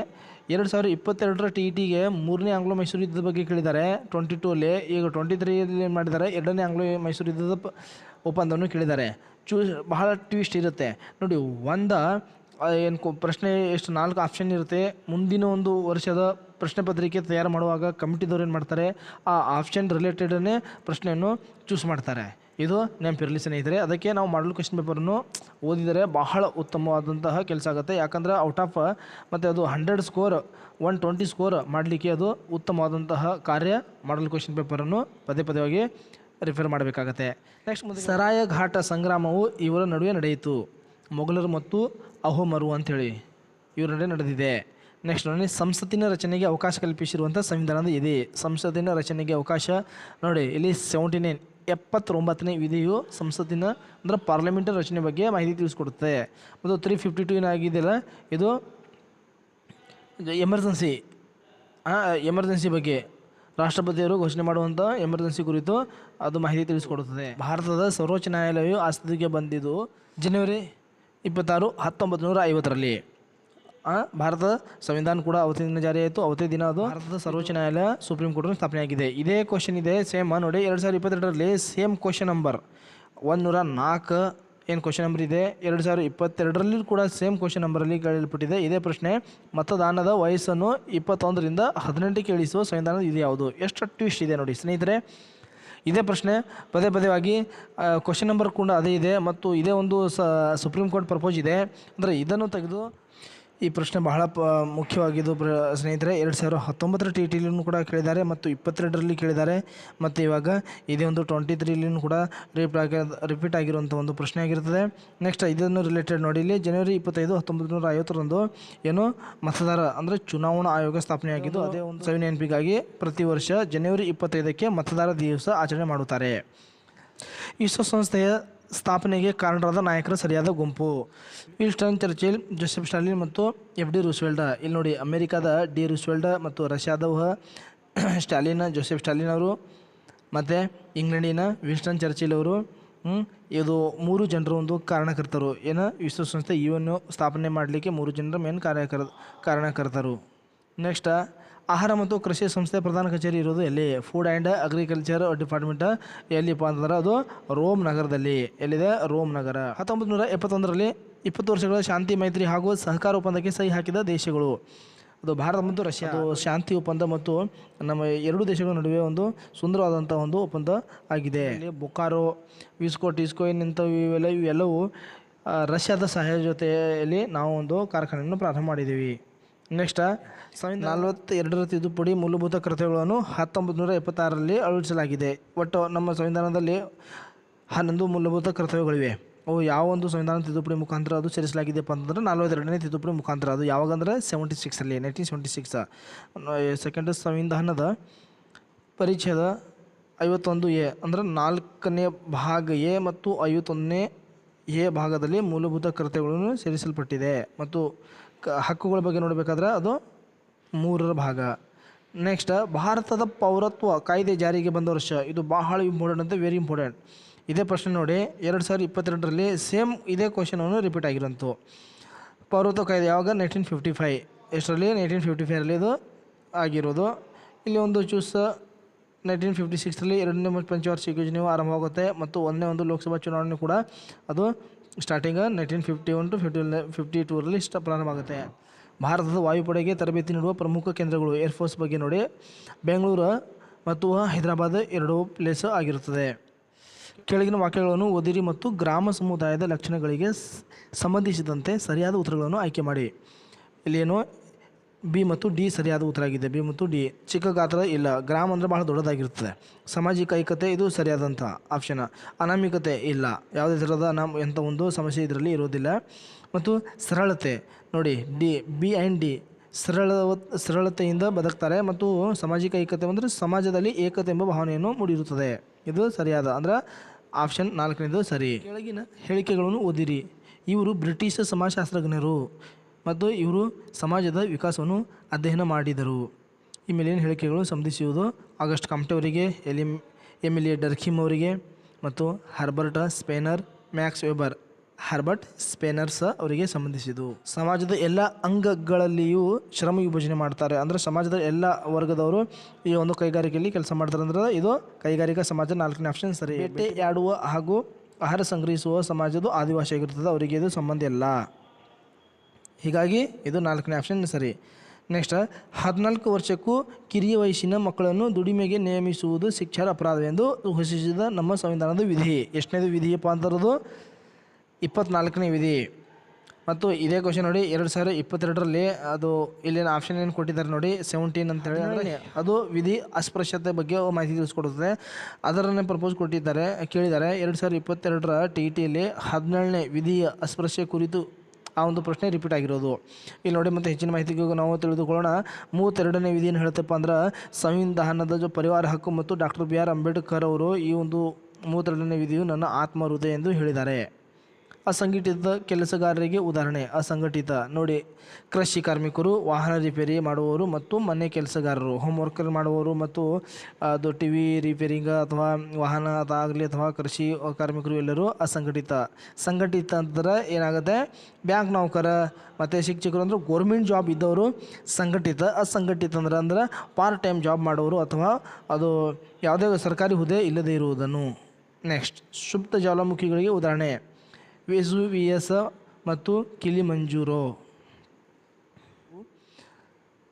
2022ರ TETಗೆ 3ನೇ ಆಂಗ್ಲೋ ಮೈಸೂರು ಯುದ್ಧದ ಬಗ್ಗೆ ಕೇಳಿದ್ದಾರೆ 22ಅಲ್ಲಿ. ಈಗ 23ರಲ್ಲಿ ಏನು ಮಾಡಿದ್ದಾರೆ, 2ನೇ ಆಂಗ್ಲೋ ಮೈಸೂರು ಯುದ್ಧದ ಒಪ್ಪಂದವನ್ನು ಕೇಳಿದ್ದಾರೆ. ಬಹಳ ಟ್ವಿಸ್ಟ್ ಇರುತ್ತೆ ನೋಡಿ. ಏನು ಪ್ರಶ್ನೆ ಎಷ್ಟು 4 ಆಪ್ಷನ್ ಇರುತ್ತೆ. ಮುಂದಿನ ಒಂದು ವರ್ಷದ ಪ್ರಶ್ನೆ ಪತ್ರಿಕೆ ತಯಾರು ಮಾಡುವಾಗ ಕಮಿಟಿದವ್ರು ಏನು ಮಾಡ್ತಾರೆ, ಆ ಆಪ್ಷನ್ ರಿಲೇಟೆಡನ್ನೇ ಪ್ರಶ್ನೆಯನ್ನು ಚೂಸ್ ಮಾಡ್ತಾರೆ. ಇದು ನೆನಪಿರಲಿ ಸ್ನೇಹಿತರೆ. ಅದಕ್ಕೆ ನಾವು ಮಾಡಲ್ ಕ್ವೆಶ್ಚನ್ ಪೇಪರನ್ನು ಓದಿದರೆ ಬಹಳ ಉತ್ತಮವಾದಂತಹ ಕೆಲಸ ಆಗುತ್ತೆ. ಯಾಕಂದರೆ ಔಟ್ ಆಫ್ ಮತ್ತು ಅದು 100 ಸ್ಕೋರ್ 120 ಸ್ಕೋರ್ ಮಾಡಲಿಕ್ಕೆ ಅದು ಉತ್ತಮವಾದಂತಹ ಕಾರ್ಯ. ಮಾಡಲ್ ಕ್ವೆಶ್ಚನ್ ಪೇಪರನ್ನು ಪದೇ ಪದೇವಾಗಿ ರಿಫರ್ ಮಾಡಬೇಕಾಗತ್ತೆ. ನೆಕ್ಸ್ಟ್ ಸರಾಯ ಘಾಟ ಸಂಗ್ರಾಮವು ಇವರ ನಡುವೆ ನಡೆಯಿತು. ಮೊಘಲರು ಮತ್ತು ಅಹೋಮರು ಅಂಥೇಳಿ ಇವರ ನಡುವೆ ನಡೆದಿದೆ. ನೆಕ್ಸ್ಟ್ ನೋಡಿ, ಸಂಸತ್ತಿನ ರಚನೆಗೆ ಅವಕಾಶ ಕಲ್ಪಿಸಿರುವಂಥ ಸಂವಿಧಾನದ ಇದೆ. ಸಂಸತ್ತಿನ ರಚನೆಗೆ ಅವಕಾಶ ನೋಡಿ ಇಲ್ಲಿ 79ನೇ ವಿಧಿಯು ಸಂಸತ್ತಿನ ಅಂದರೆ ಪಾರ್ಲಿಮೆಂಟರಿ ರಚನೆ ಬಗ್ಗೆ ಮಾಹಿತಿ ತಿಳಿಸ್ಕೊಡುತ್ತೆ. ಮತ್ತು 352 ಏನಾಗಿದೆಯಲ್ಲ, ಇದು ಎಮರ್ಜೆನ್ಸಿ ಬಗ್ಗೆ ರಾಷ್ಟ್ರಪತಿಯವರು ಘೋಷಣೆ ಮಾಡುವಂಥ ಎಮರ್ಜೆನ್ಸಿ ಕುರಿತು ಅದು ಮಾಹಿತಿ ತಿಳಿಸ್ಕೊಡುತ್ತದೆ. ಭಾರತದ ಸರ್ವೋಚ್ಚ ನ್ಯಾಯಾಲಯವು ಅಸ್ತಿತ್ವಕ್ಕೆ ಬಂದಿದ್ದು ಜನವರಿ 26, 1950ರಲ್ಲಿ. ಭಾರತದ ಸಂವಿಧಾನ ಕೂಡ ಅವತ್ತೇ ದಿನ ಜಾರಿ ಆಯಿತು. ಅವತ್ತೇ ದಿನ ಅದು ಭಾರತದ ಸರ್ವೋಚ್ಚ ನ್ಯಾಯಾಲಯ ಸುಪ್ರೀಂ ಕೋರ್ಟ್ ಸ್ಥಾಪನೆಯಾಗಿದೆ. ಇದೇ ಕ್ವಶನ್ ಇದೆ ಸೇಮ್ ನೋಡಿ 2022ರಲ್ಲಿ ಸೇಮ್ ಕ್ವಶನ್ ನಂಬರ್ 104 ಏನು ಕ್ವಶನ್ ನಂಬರ್ ಇದೆ 2022ರಲ್ಲಿ ಕೂಡ ಸೇಮ್ ಕ್ವಶನ್ ನಂಬರಲ್ಲಿ ಕೇಳಲ್ಪಟ್ಟಿದೆ. ಇದೇ ಪ್ರಶ್ನೆ, ಮತದಾನದ ವಯಸ್ಸನ್ನು 21ರಿಂದ 18ಕ್ಕೆ ಇಳಿಸುವ ಸಂವಿಧಾನದ ಇದು ಯಾವುದು? ಎಷ್ಟು ಟ್ವಿಸ್ಟ್ ಇದೆ ನೋಡಿ ಸ್ನೇಹಿತರೆ. ಇದೇ ಪ್ರಶ್ನೆ ಪದೇ ಪದೇವಾಗಿ ಕ್ವಶನ್ ನಂಬರ್ ಕೂಡ ಅದೇ ಇದೆ ಮತ್ತು ಇದೇ ಒಂದು ಸುಪ್ರೀಂ ಕೋರ್ಟ್ ಪ್ರಪೋಸ್ ಇದೆ. ಅಂದರೆ ಇದನ್ನು ತೆಗೆದು ಈ ಪ್ರಶ್ನೆ ಬಹಳ ಮುಖ್ಯವಾಗಿದ್ದು ಸ್ನೇಹಿತರೆ. 2019ರ TETಲಿಯೂ ಕೂಡ ಕೇಳಿದ್ದಾರೆ ಮತ್ತು 22ರಲ್ಲಿ ಕೇಳಿದ್ದಾರೆ ಮತ್ತು ಇವಾಗ ಇದೇ ಒಂದು 23ಲಿಯೂ ಕೂಡ ರಿಪೀಟ್ ಆಗಿರುವಂಥ ಒಂದು ಪ್ರಶ್ನೆ ಆಗಿರ್ತದೆ. ನೆಕ್ಸ್ಟ್ ಇದನ್ನು ರಿಲೇಟೆಡ್ ನೋಡಿ, ಇಲ್ಲಿ ಜನವರಿ 25, 1950ರಂದು ಏನು ಮತದಾರ ಅಂದರೆ ಚುನಾವಣಾ ಆಯೋಗ ಸ್ಥಾಪನೆಯಾಗಿದ್ದು ಅದೇ ಒಂದು ಸವಿ ನೆನಪಿಗಾಗಿ ಪ್ರತಿ ವರ್ಷ ಜನವರಿ 25ಕ್ಕೆ ಮತದಾರ ದಿವಸ ಆಚರಣೆ ಮಾಡುತ್ತಾರೆ. ವಿಶ್ವಸಂಸ್ಥೆಯ ಸ್ಥಾಪನೆಗೆ ಕಾರಣರಾದ ನಾಯಕರ ಸರಿಯಾದ ಗುಂಪು: ವಿನ್ಸ್ಟನ್ ಚರ್ಚಿಲ್, ಜೋಸೆಫ್ ಸ್ಟಾಲಿನ್ ಮತ್ತು FD ರೂಸ್ವೆಲ್ಟ್. ಇಲ್ಲಿ ನೋಡಿ, ಅಮೆರಿಕಾದ ಡಿ ರೂಸ್ವೆಲ್ಟ್ ಮತ್ತು ರಷ್ಯಾದ ಜೋಸೆಫ್ ಸ್ಟಾಲಿನ್ ಅವರು ಮತ್ತು ಇಂಗ್ಲೆಂಡಿನ ವಿನ್ಸ್ಟನ್ ಚರ್ಚಿಲ್ ಅವರು. ಇದು 3 ಜನರು ಒಂದು ಕಾರಣಕರ್ತರು. ಏನು ವಿಶ್ವಸಂಸ್ಥೆ UN ಸ್ಥಾಪನೆ ಮಾಡಲಿಕ್ಕೆ 3 ಜನರ ಮೇನ್ ಕಾರಣಕರ್ತರು. ನೆಕ್ಸ್ಟ್, ಆಹಾರ ಮತ್ತು ಕೃಷಿ ಸಂಸ್ಥೆ ಪ್ರಧಾನ ಕಚೇರಿ ಇರೋದು ಎಲ್ಲಿ? ಫುಡ್ ಆ್ಯಂಡ್ ಅಗ್ರಿಕಲ್ಚರ್ ಡಿಪಾರ್ಟ್ಮೆಂಟ್ ಎಲ್ಲಿಪ್ಪ ಅಂತಂದ್ರೆ ಅದು ರೋಮ್ ನಗರದಲ್ಲಿ. ಎಲ್ಲಿದೆ? ರೋಮ್ ನಗರ. 1971ರಲ್ಲಿ 20 ವರ್ಷಗಳ ಶಾಂತಿ, ಮೈತ್ರಿ ಹಾಗೂ ಸಹಕಾರ ಒಪ್ಪಂದಕ್ಕೆ ಸಹಿ ಹಾಕಿದ ದೇಶಗಳು ಅದು ಭಾರತ ಮತ್ತು ರಷ್ಯಾ. ಅದು ಶಾಂತಿ ಒಪ್ಪಂದ ಮತ್ತು ನಮ್ಮ 2 ದೇಶಗಳ ನಡುವೆ ಒಂದು ಸುಂದರವಾದಂಥ ಒಂದು ಒಪ್ಪಂದ ಆಗಿದೆ. ಇಲ್ಲಿ ಬೊಕಾರೋ, ಟಿಸ್ಕೋ ಇವೆಲ್ಲವೂ ರಷ್ಯಾದ ಸಹಾಯ ಜೊತೆಯಲ್ಲಿ ನಾವು ಒಂದು ಕಾರ್ಖಾನೆಯನ್ನು ಪ್ರಾರಂಭ ಮಾಡಿದ್ದೀವಿ. ನೆಕ್ಸ್ಟ್, 42ರ ತಿದ್ದುಪಡಿ ಮೂಲಭೂತ ಕರ್ತವ್ಯಗಳನ್ನು 1976ರಲ್ಲಿ ಅಳವಡಿಸಲಾಗಿದೆ. ಒಟ್ಟು ನಮ್ಮ ಸಂವಿಧಾನದಲ್ಲಿ 11 ಮೂಲಭೂತ ಕರ್ತವ್ಯಗಳಿವೆ. ಅವು ಯಾವ ಒಂದು ಸಂವಿಧಾನ ತಿದ್ದುಪಡಿ ಮುಖಾಂತರ ಅದು ಸೇರಿಸಲಾಗಿದೆಯಪ್ಪ ಅಂತಂದ್ರೆ 42ನೇ ತಿದ್ದುಪಡಿ ಮುಖಾಂತರ. ಅದು ಯಾವಾಗಂದ್ರೆ 1976 ಸೆಕೆಂಡ್ ಸಂವಿಧಾನದ ಪರಿಚ್ಛೇದ 51A ಅಂದರೆ 4ನೇ ಭಾಗ ಎ ಮತ್ತು 51ನೇ ಎ ಭಾಗದಲ್ಲಿ ಮೂಲಭೂತ ಕರ್ತವ್ಯಗಳನ್ನು ಸೇರಿಸಲ್ಪಟ್ಟಿದೆ. ಮತ್ತು ಹಕ್ಕುಗಳ ಬಗ್ಗೆ ನೋಡಬೇಕಾದ್ರೆ ಅದು 3ರ ಭಾಗ. ನೆಕ್ಸ್ಟ್, ಭಾರತದ ಪೌರತ್ವ ಕಾಯ್ದೆ ಜಾರಿಗೆ ಬಂದ ವರ್ಷ. ಇದು ಬಹಳ ಇಂಪಾರ್ಟೆಂಟ್ ಅಂತ, ವೆರಿ ಇಂಪಾರ್ಟೆಂಟ್. ಇದೇ ಪ್ರಶ್ನೆ ನೋಡಿ 2022ರಲ್ಲಿ ಸೇಮ್ ಇದೇ ಕ್ವಶನನ್ನು ರಿಪೀಟ್ ಆಗಿರೋಂಥ. ಪೌರತ್ವ ಕಾಯ್ದೆ ಯಾವಾಗ? 1955. ಎಷ್ಟರಲ್ಲಿ? 1955ರಲ್ಲಿ ಇದು ಆಗಿರೋದು. ಇಲ್ಲಿ ಒಂದು ಚೂಸ್ 1956ರಲ್ಲಿ 2ನೇ ಪಂಚವಾರ್ಷಿಕ ಯೋಜನೆಯು ಆರಂಭವಾಗುತ್ತೆ ಮತ್ತು 1ನೇ ಒಂದು ಲೋಕಸಭಾ ಚುನಾವಣೆ ಕೂಡ ಅದು ಸ್ಟಾರ್ಟಿಂಗ್ 1951 to 52ರಲ್ಲಿ ಪ್ರಾರಂಭ ಆಗುತ್ತೆ. ಭಾರತದ ವಾಯುಪಡೆಗೆ ತರಬೇತಿ ನೀಡುವ ಪ್ರಮುಖ ಕೇಂದ್ರಗಳು ಏರ್ಫೋರ್ಸ್ ಬಗ್ಗೆ ನೋಡಿ, ಬೆಂಗಳೂರು ಮತ್ತು ಹೈದರಾಬಾದ್ 2 ಪ್ಲೇಸ್ ಆಗಿರುತ್ತದೆ. ಕೆಳಗಿನ ವಾಕ್ಯಗಳನ್ನು ಓದಿರಿ ಮತ್ತು ಗ್ರಾಮ ಸಮುದಾಯದ ಲಕ್ಷಣಗಳಿಗೆ ಸಂಬಂಧಿಸಿದಂತೆ ಸರಿಯಾದ ಉತ್ತರಗಳನ್ನು ಆಯ್ಕೆ ಮಾಡಿ. ಇಲ್ಲೇನು ಬಿ ಮತ್ತು ಡಿ ಸರಿಯಾದ ಉತ್ತರ ಆಗಿದೆ. ಬಿ ಮತ್ತು ಡಿ. ಚಿಕ್ಕ ಗಾತ್ರ ಇಲ್ಲ, ಗ್ರಾಮ ಅಂದರೆ ಭಾಳ ದೊಡ್ಡದಾಗಿರ್ತದೆ. ಸಾಮಾಜಿಕ ಐಕ್ಯತೆ ಇದು ಸರಿಯಾದಂಥ ಆಪ್ಷನ್. ಅನಾಮಿಕತೆ ಇಲ್ಲ, ಯಾವುದೇ ಥರದ ಎಂಥ ಒಂದು ಸಮಸ್ಯೆ ಇದರಲ್ಲಿ ಇರೋದಿಲ್ಲ. ಮತ್ತು ಸರಳತೆ ನೋಡಿ, ಡಿ, ಬಿ ಆ್ಯಂಡ್ ಡಿ. ಸರಳತೆಯಿಂದ ಬದುಕ್ತಾರೆ ಮತ್ತು ಸಾಮಾಜಿಕ ಐಕ್ಯತೆ ಅಂದರೆ ಸಮಾಜದಲ್ಲಿ ಏಕತೆ ಎಂಬ ಭಾವನೆಯನ್ನು ಮೂಡಿರುತ್ತದೆ. ಇದು ಸರಿಯಾದ ಅಂದರೆ ಆಪ್ಷನ್ 4ನೇದು ಸರಿ. ಕೆಳಗಿನ ಹೇಳಿಕೆಗಳನ್ನು ಓದಿರಿ. ಇವರು ಬ್ರಿಟಿಷ್ ಸಮಾಜಶಾಸ್ತ್ರಜ್ಞರು ಮತ್ತು ಇವರು ಸಮಾಜದ ವಿಕಾಸವನ್ನು ಅಧ್ಯಯನ ಮಾಡಿದರು. ಈ ಮೇಲಿನ ಹೇಳಿಕೆಗಳು ಸಂಬಂಧಿಸುವುದು ಆಗಸ್ಟ್ ಕಾಮ್ಟೆ ಅವರಿಗೆ, ಎಮಿಲಿಯಾ ಡರ್ಖಿಮ್ ಅವರಿಗೆ ಮತ್ತು ಹರ್ಬರ್ಟ್ ಸ್ಪೇನರ್, ಮ್ಯಾಕ್ಸ್ ವೆಬರ್ ಹರ್ಬರ್ಟ್ ಸ್ಪೇನರ್ಸ್ ಅವರಿಗೆ ಸಂಬಂಧಿಸಿದ್ದು. ಸಮಾಜದ ಎಲ್ಲ ಅಂಗಗಳಲ್ಲಿಯೂ ಶ್ರಮ ವಿಭಜನೆ ಮಾಡ್ತಾರೆ, ಅಂದರೆ ಸಮಾಜದ ಎಲ್ಲ ವರ್ಗದವರು ಈ ಒಂದು ಕೈಗಾರಿಕೆಯಲ್ಲಿ ಕೆಲಸ ಮಾಡ್ತಾರೆ ಅಂದ್ರೆ ಇದು ಕೈಗಾರಿಕಾ ಸಮಾಜ. 4ನೇ ಆಪ್ಷನ್ ಸರಿ. ಬೇಟೆಯಾಡುವ ಹಾಗೂ ಆಹಾರ ಸಂಗ್ರಹಿಸುವ ಸಮಾಜದ್ದು ಆದಿವಾಸಿಯಾಗಿರ್ತದೆ, ಅವರಿಗೆ ಇದು ಸಂಬಂಧ ಇಲ್ಲ. ಹೀಗಾಗಿ ಇದು 4ನೇ ಆಪ್ಷನ್ ಸರಿ. ನೆಕ್ಸ್ಟ್, 14 ವರ್ಷಕ್ಕೂ ಕಿರಿಯ ವಯಸ್ಸಿನ ಮಕ್ಕಳನ್ನು ದುಡಿಮೆಗೆ ನೇಮಿಸುವುದು ಶಿಕ್ಷಾರ್ಹ ಅಪರಾಧವೆಂದು ಘೋಷಿಸಿದ ನಮ್ಮ ಸಂವಿಧಾನದ ವಿಧಿ. ಎಷ್ಟನೇದು ವಿಧಿಯಪ್ಪ ಅಂತರದು? 24ನೇ ವಿಧಿ. ಮತ್ತು ಇದೇ ಕ್ವಶನ್ ನೋಡಿ 2022ರಲ್ಲಿ ಅದು ಇಲ್ಲೇನು ಆಪ್ಷನ್ ಏನು ಕೊಟ್ಟಿದ್ದಾರೆ ನೋಡಿ 17 ಅಂತೇಳಿ, ಅಂದರೆ ಅದು ವಿಧಿ ಅಸ್ಪೃಶ್ಯತೆ ಬಗ್ಗೆ ಮಾಹಿತಿ ತಿಳಿಸ್ಕೊಡುತ್ತದೆ. ಅದರನ್ನೇ ಪ್ರಪೋಸ್ ಕೊಟ್ಟಿದ್ದಾರೆ, ಕೇಳಿದ್ದಾರೆ. 2022ರ TETಯಲ್ಲಿ 17ನೇ ವಿಧಿಯ ಅಸ್ಪೃಶ್ಯ ಕುರಿತು ಆ ಒಂದು ಪ್ರಶ್ನೆ ರಿಪೀಟ್ ಆಗಿರೋದು. ಇಲ್ಲಿ ನೋಡಿ ಮತ್ತೆ ಹೆಚ್ಚಿನ ಮಾಹಿತಿಗೂ ನಾವು ತಿಳಿದುಕೊಳ್ಳೋಣ. 32ನೇ ವಿಧಿಯನ್ನು ಹೇಳ್ತಪ್ಪ ಅಂದ್ರೆ ಸಂವಿಧಾನದ ಪರಿವಾರ ಹಕ್ಕು ಮತ್ತು ಡಾಕ್ಟರ್ BR ಅಂಬೇಡ್ಕರ್ ಅವರು ಈ ಒಂದು 32ನೇ ವಿಧಿಯು ನನ್ನ ಆತ್ಮ ಹೃದಯ ಎಂದು ಹೇಳಿದ್ದಾರೆ. ಅಸಂಘಟಿತ ಕೆಲಸಗಾರರಿಗೆ ಉದಾಹರಣೆ ಅಸಂಘಟಿತ ನೋಡಿ, ಕೃಷಿ ಕಾರ್ಮಿಕರು, ವಾಹನ ರಿಪೇರಿ ಮಾಡುವವರು ಮತ್ತು ಮನೆ ಕೆಲಸಗಾರರು, ಹೋಮ್ ವರ್ಕರ್ ಮಾಡುವವರು ಮತ್ತು ಅದು TV ರಿಪೇರಿಂಗ್ ಅಥವಾ ವಾಹನ ಅದಾಗಲಿ ಅಥವಾ ಕೃಷಿ ಕಾರ್ಮಿಕರು ಎಲ್ಲರೂ ಅಸಂಘಟಿತ. ಸಂಘಟಿತ ಅಂದ್ರೆ ಏನಾಗುತ್ತೆ, ಬ್ಯಾಂಕ್ ನೌಕರ ಮತ್ತು ಶಿಕ್ಷಕರು ಅಂದ್ರೆ ಗೋರ್ಮೆಂಟ್ ಜಾಬ್ ಇದ್ದವರು ಸಂಘಟಿತ. ಅಸಂಘಟಿತ ಅಂದ್ರೆ ಪಾರ್ಟ್ ಟೈಮ್ ಜಾಬ್ ಮಾಡೋರು ಅಥವಾ ಅದು ಯಾವುದೇ ಸರ್ಕಾರಿ ಹುದ್ದೆ ಇಲ್ಲದೇ ಇರುವುದನ್ನು. ನೆಕ್ಸ್ಟ್, ಸುಪ್ತ ಜ್ವಾಲಾಮುಖಿಗಳಿಗೆ ಉದಾಹರಣೆ ವೆಸುವಿಯಸ್ ಮತ್ತು ಕಿಲಿಮಂಜಾರೋ.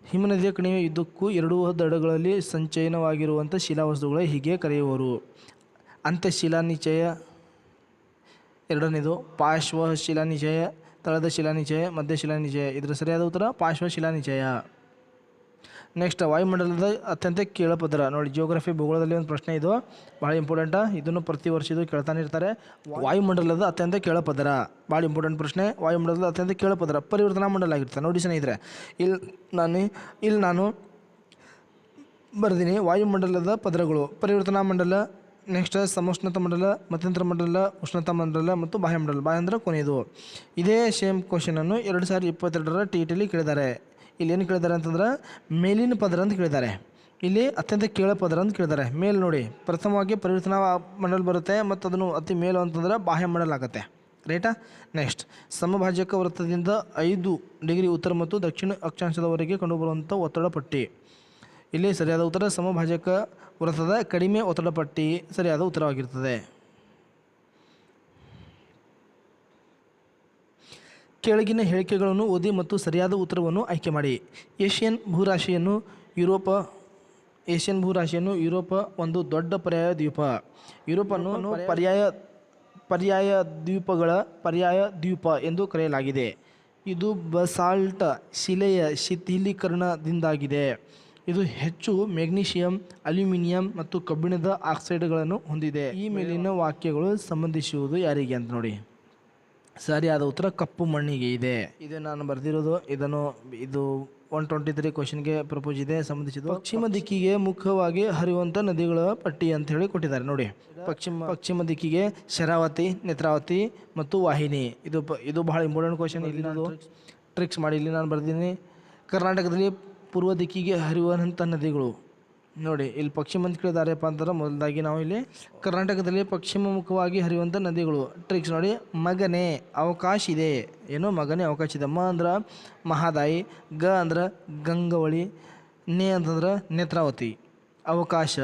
ಹಿಮನದಿಯ ಕಣಿವೆ ಯುದ್ಧಕ್ಕೂ ಎರಡೂ ದಡಗಳಲ್ಲಿ ಸಂಚಯನವಾಗಿರುವಂಥ ಶಿಲಾವಸ್ತುಗಳೇ ಹೀಗೆ ಕರೆಯುವರು. ಅಂತ್ಯಶಿಲಾನಿಚಯ ಎರಡನೇದು, ಪಾರ್ಶ್ವ ಶಿಲಾನಿಚಯ, ತಳದ ಶಿಲಾನಿಚಯ, ಮಧ್ಯ ಶಿಲಾನಿಚಯ. ಇದರ ಸರಿಯಾದ ಉತ್ತರ ಪಾರ್ಶ್ವ ಶಿಲಾನಿಚಯ. ನೆಕ್ಸ್ಟ್, ವಾಯುಮಂಡಲದ ಅತ್ಯಂತ ಕೀಳಪದರ ನೋಡಿ, ಜಿಯೋಗ್ರಫಿ ಭೂಗೋಳದಲ್ಲಿ ಒಂದು ಪ್ರಶ್ನೆ ಇದು ಭಾಳ ಇಂಪಾರ್ಟೆಂಟ, ಇದನ್ನು ಪ್ರತಿ ವರ್ಷ ಇದು ಕೇಳ್ತಾನೆ ಇರ್ತಾರೆ. ವಾಯುಮಂಡಲದ ಅತ್ಯಂತ ಕೀಳಪದರ ಭಾಳ ಇಂಪಾರ್ಟೆಂಟ್ ಪ್ರಶ್ನೆ. ವಾಯುಮಂಡಲದ ಅತ್ಯಂತ ಕೀಳಪದರ ಪರಿವರ್ತನಾ ಮಂಡಲ ಆಗಿರ್ತದೆ ನೋಡಿ ಸ್ನೇಹಿತರೆ. ಇಲ್ಲಿ ನಾನು ಬರ್ತೀನಿ ವಾಯುಮಂಡಲದ ಪದರಗಳು, ಪರಿವರ್ತನಾ ಮಂಡಲ, ನೆಕ್ಸ್ಟ್ ಸಮೋಷ್ಣತ ಮಂಡಲ, ಮಧ್ಯಂತರ ಮಂಡಲ, ಉಷ್ಣತಾ ಮಂಡಲ ಮತ್ತು ಬಾಹ್ಯಮಂಡಲ. ಬಾಹ್ಯ ಅಂದರೆ ಕೊನೆಯದು. ಇದೇ ಸೇಮ್ ಕ್ವಶನನ್ನು 2022ರ TETಯಲ್ಲಿ ಕೇಳಿದ್ದಾರೆ. ಇಲ್ಲಿ ಏನು ಕೇಳಿದ್ದಾರೆ ಅಂತಂದ್ರೆ ಮೇಲಿನ ಪದರ ಅಂತ ಕೇಳಿದ್ದಾರೆ, ಇಲ್ಲಿ ಅತ್ಯಂತ ಕೀಳ ಪದರ ಅಂತ ಕೇಳಿದ್ದಾರೆ. ಮೇಲ್ ನೋಡಿ, ಪ್ರಥಮವಾಗಿ ಪರಿವರ್ತನಾ ಮಂಡಲ ಬರುತ್ತೆ ಮತ್ತು ಅದನ್ನು ಅತಿ ಮೇಲು ಅಂತಂದ್ರೆ ಬಾಹ್ಯ ಮಂಡಲ ಆಗುತ್ತೆ, ರೈಟಾ. ನೆಕ್ಸ್ಟ್, ಸಮಭಾಜಕ ವೃತ್ತದಿಂದ 5 ಡಿಗ್ರಿ ಉತ್ತರ ಮತ್ತು ದಕ್ಷಿಣ ಅಕ್ಷಾಂಶದವರೆಗೆ ಕಂಡುಬರುವಂಥ ಒತ್ತಡ ಪಟ್ಟಿ. ಇಲ್ಲಿ ಸರಿಯಾದ ಉತ್ತರ ಸಮಭಾಜಕ ವೃತ್ತದ ಕಡಿಮೆ ಒತ್ತಡ ಪಟ್ಟಿ ಸರಿಯಾದ ಉತ್ತರವಾಗಿರ್ತದೆ. ಕೆಳಗಿನ ಹೇಳಿಕೆಗಳನ್ನು ಓದಿ ಮತ್ತು ಸರಿಯಾದ ಉತ್ತರವನ್ನು ಆಯ್ಕೆ ಮಾಡಿ. ಏಷ್ಯನ್ ಭೂರಾಶಿಯನ್ನು ಯುರೋಪ ಒಂದು ದೊಡ್ಡ ಪರ್ಯಾಯ ದ್ವೀಪ. ಯುರೋಪನ್ನು ಪರ್ಯಾಯ ದ್ವೀಪ ಎಂದು ಕರೆಯಲಾಗಿದೆ. ಇದು ಬಸಾಲ್ಟ್ ಶಿಲೆಯ ಶಿಥಿಲೀಕರಣದಿಂದಾಗಿದೆ. ಇದು ಹೆಚ್ಚು ಮೆಗ್ನೀಷಿಯಂ, ಅಲ್ಯೂಮಿನಿಯಂ ಮತ್ತು ಕಬ್ಬಿಣದ ಆಕ್ಸೈಡ್ಗಳನ್ನು ಹೊಂದಿದೆ. ಈ ಮೇಲಿನ ವಾಕ್ಯಗಳು ಸಂಬಂಧಿಸುವುದು ಯಾರಿಗೆ ಅಂತ ನೋಡಿ. ಸರಿಯಾದ ಉತ್ತರ ಕಪ್ಪು ಮಣ್ಣಿಗೆ ಇದೆ. ಇದು ನಾನು ಬರೆದಿರೋದು, ಇದು 123 ಕ್ವಶನ್ಗೆ ಪ್ರಪೋಸ್ ಇದೆ ಸಂಬಂಧಿಸಿದ್ದು. ಪಶ್ಚಿಮ ದಿಕ್ಕಿಗೆ ಮುಖ್ಯವಾಗಿ ಹರಿಯುವಂಥ ನದಿಗಳ ಪಟ್ಟಿ ಅಂತ ಹೇಳಿ ಕೊಟ್ಟಿದ್ದಾರೆ ನೋಡಿ. ಪಶ್ಚಿಮ ದಿಕ್ಕಿಗೆ ಶರಾವತಿ, ನೇತ್ರಾವತಿ ಮತ್ತು ವಾಹಿನಿ. ಇದು ಬಹಳ ಇಂಪಾರ್ಟೆಂಟ್ ಕ್ವಶನ್. ಇಲ್ಲಿ ನಾನು ಟ್ರಿಕ್ಸ್ ಮಾಡಿ ಇಲ್ಲಿ ನಾನು ಬರೆದಿದ್ದೀನಿ. ಕರ್ನಾಟಕದಲ್ಲಿ ಪೂರ್ವ ದಿಕ್ಕಿಗೆ ಹರಿಯುವಂಥ ನದಿಗಳು ನೋಡಿ. ಇಲ್ಲಿ ಪಶ್ಚಿಮ ಅಂತ ಕೇಳಿದಾರೆಪ್ಪ ಅಂತಂದ್ರೆ ಮೊದಲಾಗಿ ನಾವು ಇಲ್ಲಿ ಕರ್ನಾಟಕದಲ್ಲಿ ಪಶ್ಚಿಮ ಮುಖವಾಗಿ ಹರಿಯುವಂಥ ನದಿಗಳು. ಟ್ರಿಕ್ಸ್ ನೋಡಿ, ಮಗನೇ ಅವಕಾಶ ಇದೆ. ಏನೋ ಮಗನೇ ಅವಕಾಶ ಇದೆ. ಮ ಅಂದ್ರೆ ಮಹಾದಾಯಿ, ಗ ಅಂದ್ರೆ ಗಂಗಾವಳಿ, ನೇ ಅಂತಂದ್ರೆ ನೇತ್ರಾವತಿ. ಅವಕಾಶ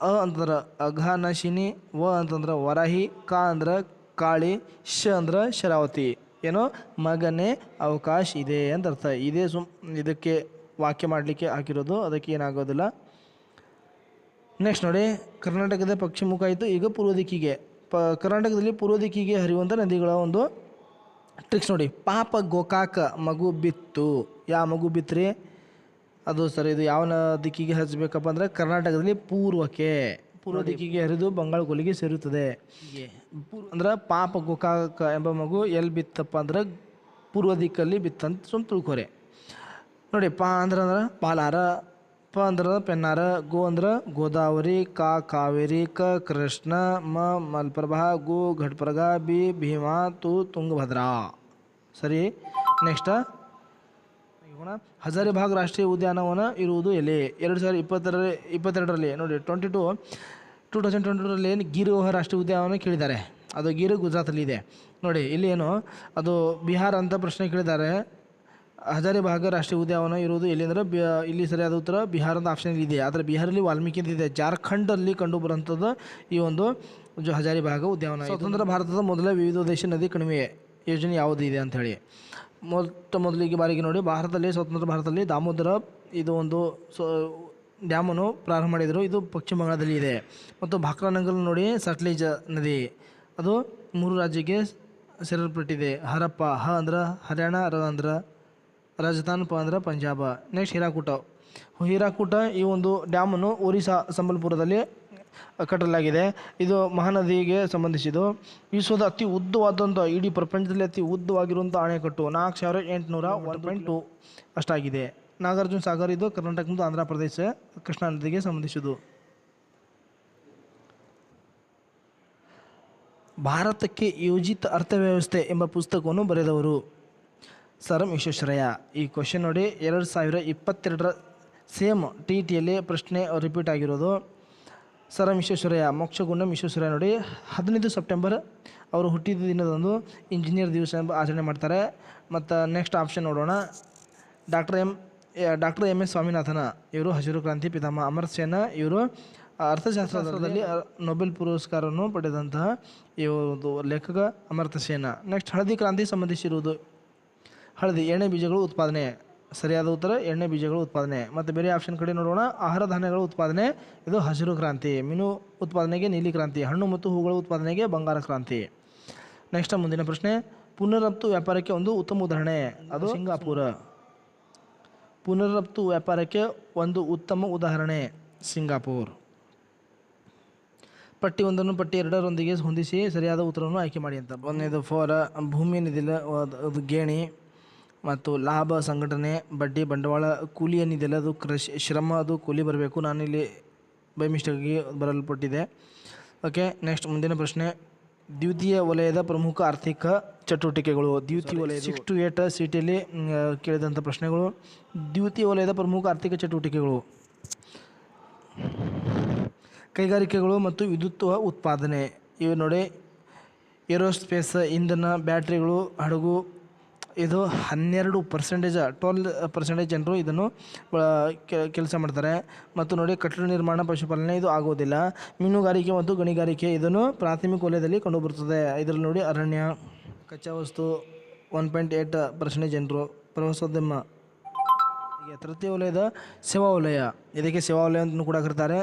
ಅ ಅಂತಂದ್ರೆ ಅಘನಾಶಿನಿ, ವ ಅಂತಂದ್ರೆ ವರಾಹಿ, ಕ ಅಂದ್ರೆ ಕಾಳಿ, ಶ ಅಂದ್ರೆ ಶರಾವತಿ. ಏನೋ ಮಗನೇ ಅವಕಾಶ ಇದೆ ಅಂತ ಅರ್ಥ. ಇದಕ್ಕೆ ವಾಕ್ಯ ಮಾಡಲಿಕ್ಕೆ ಹಾಕಿರೋದು, ಅದಕ್ಕೆ ಏನಾಗೋದಿಲ್ಲ. ನೆಕ್ಸ್ಟ್ ನೋಡಿ, ಕರ್ನಾಟಕದ ಪಶ್ಚಿಮ ಮುಖ ಆಯಿತು. ಈಗ ಪೂರ್ವ ದಿಕ್ಕಿಗೆ ಕರ್ನಾಟಕದಲ್ಲಿ ಪೂರ್ವ ದಿಕ್ಕಿಗೆ ಹರಿಯುವಂಥ ನದಿಗಳ ಒಂದು ಟ್ರಿಕ್ಸ್ ನೋಡಿ. ಪಾಪ ಗೋಕಾಕ ಮಗು ಬಿತ್ತು. ಯಾವ ಮಗು ಬಿತ್ತರಿ ಅದು ಸರಿ. ಇದು ಯಾವ ದಿಕ್ಕಿಗೆ ಹರಿಸಬೇಕಪ್ಪ ಅಂದರೆ ಕರ್ನಾಟಕದಲ್ಲಿ ಪೂರ್ವ ದಿಕ್ಕಿಗೆ ಹರಿದು ಬಂಗಾಳ ಕೊಲ್ಲಿಗೆ ಸೇರುತ್ತದೆ. ಅಂದ್ರೆ ಪಾಪ ಗೋಕಾಕ ಎಂಬ ಮಗು ಎಲ್ಲಿ ಬಿತ್ತಪ್ಪ ಅಂದ್ರೆ ಪೂರ್ವ ದಿಕ್ಕಲ್ಲಿ ಬಿತ್ತಂತ ಸುಮ್ಮ ತಿಳ್ಕೊರೆ ನೋಡಿ. ಪ ಅಂದ್ರೆ ಪಾಲಾರ, ಪ ಅಂದ್ರೆ ಪೆನ್ನಾರ, ಗೋ ಅಂದ್ರೆ ಗೋದಾವರಿ, ಕ ಕಾವೇರಿ, ಕ ಕೃಷ್ಣ, ಮ ಮಲಪ್ರಭಾ, ಗು ಘಟಪ್ರಭಾ, ಬಿ ಭೀಮಾ, ತು ತುಂಗಭದ್ರಾ. ಸರಿ. ನೆಕ್ಸ್ಟ್, ಹಜಾರಿಬಾಗ್ ರಾಷ್ಟ್ರೀಯ ಉದ್ಯಾನವನ ಇರುವುದು ಎಲ್ಲಿ? 2022ರಲ್ಲಿ ನೋಡಿ 2022ರಲ್ಲಿ ಗಿರ್ ರಾಷ್ಟ್ರೀಯ ಉದ್ಯಾನವನ ಕೇಳಿದ್ದಾರೆ. ಅದು ಗೀರ್ ಗುಜರಾತಲ್ಲಿ ಇದೆ. ನೋಡಿ ಇಲ್ಲಿ ಏನು ಅದು ಬಿಹಾರ ಅಂತ ಪ್ರಶ್ನೆ ಕೇಳಿದ್ದಾರೆ. ಹಜಾರಿಬಾಗ್ ರಾಷ್ಟ್ರೀಯ ಉದ್ಯಾನವನ ಇರುವುದು ಎಲ್ಲಿ ಅಂದರೆ ಇಲ್ಲಿ ಸರಿಯಾದ ಉತ್ತರ ಬಿಹಾರದ ಆಪ್ಷನ್ ಇದೆ. ಆದರೆ ಬಿಹಾರಲ್ಲಿ ವಾಲ್ಮೀಕಿ ಅಂತ ಇದೆ. ಜಾರ್ಖಂಡಲ್ಲಿ ಕಂಡು ಬರುವಂಥದ್ದು ಈ ಒಂದು ಹಜಾರಿಬಾಗ್ ಉದ್ಯಾನವನ. ಸ್ವತಂತ್ರ ಭಾರತದ ಮೊದಲ ವಿವಿಧೋದ್ದೇಶ ನದಿ ಕಣಿವೆ ಯೋಜನೆ ಯಾವುದು ಇದೆ ಅಂಥೇಳಿ ಮೊದಲಿಗೆ ಬಾರಿಗೆ ನೋಡಿ, ಭಾರತದಲ್ಲಿ ಸ್ವತಂತ್ರ ಭಾರತದಲ್ಲಿ ದಾಮೋದರ ಇದು ಒಂದು ಡ್ಯಾಮನ್ನು ಪ್ರಾರಂಭ ಮಾಡಿದರು. ಇದು ಪಶ್ಚಿಮ ಬಂಗಾಳದಲ್ಲಿ ಇದೆ. ಮತ್ತು ಭಾಕ್ರಾನಗರ್ ನೋಡಿ ಸಟ್ಲೇಜ್ ನದಿ, ಅದು 3 ರಾಜ್ಯಕ್ಕೆ ಸೇರಲ್ಪಟ್ಟಿದೆ. ಹರಪ್ಪ ಹ ಅಂದ್ರೆ ಹರಿಯಾಣ, ರ ಅಂದ್ರೆ ರಾಜಸ್ಥಾನ್, ಪ ಅಂದ್ರೆ ಪಂಜಾಬ. ನೆಕ್ಸ್ಟ್ ಹೀರಾಕೂಟ ಈ ಒಂದು ಡ್ಯಾಮನ್ನು ಒರಿಸ್ಸಾ ಸಂಬಲ್ಪುರದಲ್ಲಿ ಕಟ್ಟಲಾಗಿದೆ. ಇದು ಮಹಾನದಿಗೆ ಸಂಬಂಧಿಸಿದ್ದು. ವಿಶ್ವದ ಅತಿ ಉದ್ದವಾದಂಥ, ಇಡೀ ಪ್ರಪಂಚದಲ್ಲಿ ಅತಿ ಉದ್ದವಾಗಿರುವಂಥ ಅಣೆಕಟ್ಟು 4801.2 ಅಷ್ಟಾಗಿದೆ. ನಾಗಾರ್ಜುನ ಸಾಗರ್ ಇದು ಕರ್ನಾಟಕ ಮತ್ತು ಆಂಧ್ರ ಪ್ರದೇಶ ಕೃಷ್ಣಾ ನದಿಗೆ ಸಂಬಂಧಿಸಿದ್ದು. ಭಾರತಕ್ಕೆ ಯೋಜಿತ ಅರ್ಥವ್ಯವಸ್ಥೆ ಎಂಬ ಪುಸ್ತಕವನ್ನು ಬರೆದವರು ಸರ್ ಎಂ ವಿಶ್ವೇಶ್ವರಯ್ಯ. ಈ ಕ್ವಶನ್ ನೋಡಿ 2022 ಸೇಮ್ TETಯಲ್ಲಿ ಪ್ರಶ್ನೆ ರಿಪೀಟ್ ಆಗಿರೋದು. ಸರ್ ಎಂ ವಿಶ್ವೇಶ್ವರಯ್ಯ, ಮೋಕ್ಷಗುಂಡಂ ವಿಶ್ವೇಶ್ವರಯ್ಯ ನೋಡಿ 15 ಸೆಪ್ಟೆಂಬರ್ ಅವರು ಹುಟ್ಟಿದ ದಿನದಂದು ಇಂಜಿನಿಯರ್ ದಿವಸ ಎಂಬ ಆಚರಣೆ ಮಾಡ್ತಾರೆ. ಮತ್ತು ನೆಕ್ಸ್ಟ್ ಆಪ್ಷನ್ ನೋಡೋಣ. ಡಾಕ್ಟರ್ ಎಂ ಎಸ್ ಸ್ವಾಮಿನಾಥನ್ ಇವರು ಹಸಿರು ಕ್ರಾಂತಿ ಪಿತಾಮಹ. ಅಮರ್ತ್ಯ ಸೇನ್ ಇವರು ಅರ್ಥಶಾಸ್ತ್ರದಲ್ಲಿ ನೊಬೆಲ್ ಪುರಸ್ಕಾರವನ್ನು ಪಡೆದಂತಹ ಇವರು ಲೇಖಕ ಅಮರ್ತ್ಯ ಸೇನ್. ನೆಕ್ಸ್ಟ್ ಹಳದಿ ಕ್ರಾಂತಿ ಸಂಬಂಧಿಸಿರುವುದು. ಹಳದಿ ಎಣ್ಣೆ ಬೀಜಗಳು ಉತ್ಪಾದನೆ, ಸರಿಯಾದ ಉತ್ತರ ಎಣ್ಣೆ ಬೀಜಗಳು ಉತ್ಪಾದನೆ. ಮತ್ತು ಬೇರೆ ಆಪ್ಷನ್ ಕಡೆ ನೋಡೋಣ. ಆಹಾರ ಧಾನ್ಯಗಳ ಉತ್ಪಾದನೆ ಇದು ಹಸಿರು ಕ್ರಾಂತಿ. ಮೀನು ಉತ್ಪಾದನೆಗೆ ನೀಲಿ ಕ್ರಾಂತಿ. ಹಣ್ಣು ಮತ್ತು ಹೂಗಳ ಉತ್ಪಾದನೆಗೆ ಬಂಗಾರ ಕ್ರಾಂತಿ. ನೆಕ್ಸ್ಟ್ ಮುಂದಿನ ಪ್ರಶ್ನೆ. ಪುನರ್ರಫ್ತು ವ್ಯಾಪಾರಕ್ಕೆ ಒಂದು ಉತ್ತಮ ಉದಾಹರಣೆ, ಅದು ಸಿಂಗಾಪುರ. ಪುನರ್ರಫ್ತು ವ್ಯಾಪಾರಕ್ಕೆ ಒಂದು ಉತ್ತಮ ಉದಾಹರಣೆ ಸಿಂಗಾಪುರ್. ಪಟ್ಟಿ 1 ಪಟ್ಟಿ 2ರೊಂದಿಗೆ ಹೊಂದಿಸಿ ಸರಿಯಾದ ಉತ್ತರವನ್ನು ಆಯ್ಕೆ ಮಾಡಿ ಅಂತ. ಒಂದನೇದು ಫಾರ್ ಭೂಮಿ ಏನಿದಿಲ್ಲ ಅದು ಗೇಣಿ, ಮತ್ತು ಲಾಭ ಸಂಘಟನೆ, ಬಡ್ಡಿ ಬಂಡವಾಳ, ಕೂಲಿ ಏನಿದೆಯಲ್ಲ ಅದು ಕೃಷಿ ಶ್ರಮ, ಅದು ಕೂಲಿ ಬರಬೇಕು. ನಾನಿಲ್ಲಿ ಬೈ ಮಿಸ್ಟೇಕ್ಗೆ ಬರಲ್ಪಟ್ಟಿದೆ. ಓಕೆ, ನೆಕ್ಸ್ಟ್ ಮುಂದಿನ ಪ್ರಶ್ನೆ. ದ್ವಿತೀಯ ವಲಯದ ಪ್ರಮುಖ ಆರ್ಥಿಕ ಚಟುವಟಿಕೆಗಳು. ದ್ವಿತೀಯ ವಲಯ 6 to 8 ಸಿಟಿಯಲ್ಲಿ ಕೇಳಿದಂಥ ಪ್ರಶ್ನೆಗಳು. ದ್ವಿತೀಯ ವಲಯದ ಪ್ರಮುಖ ಆರ್ಥಿಕ ಚಟುವಟಿಕೆಗಳು: ಕೈಗಾರಿಕೆಗಳು ಮತ್ತು ವಿದ್ಯುತ್ ಉತ್ಪಾದನೆ. ಇವು ನೋಡಿ ಏರೋಸ್ಪೇಸ್, ಇಂಧನ, ಬ್ಯಾಟ್ರಿಗಳು, ಹಡಗು. ಇದು 12% ಜನರು ಇದನ್ನು ಕೆಲಸ ಮಾಡ್ತಾರೆ. ಮತ್ತು ನೋಡಿ ಕಟ್ಟಡ ನಿರ್ಮಾಣ, ಪಶುಪಾಲನೆ ಇದು ಆಗೋದಿಲ್ಲ. ಮೀನುಗಾರಿಕೆ ಮತ್ತು ಗಣಿಗಾರಿಕೆ ಇದನ್ನು ಪ್ರಾಥಮಿಕ ವಲಯದಲ್ಲಿ ಕಂಡುಬರುತ್ತದೆ. ಇದರಲ್ಲಿ ನೋಡಿ ಅರಣ್ಯ, ಕಚ್ಚಾ ವಸ್ತು 1.8% ಜನರು. ಪ್ರವಾಸೋದ್ಯಮ. ತೃತೀಯ ವಲಯದ ಸೇವಾ ವಲಯ, ಇದಕ್ಕೆ ಸೇವಾ ವಲಯ ಅಂತ ಕೂಡ ಕರೀತಾರೆ.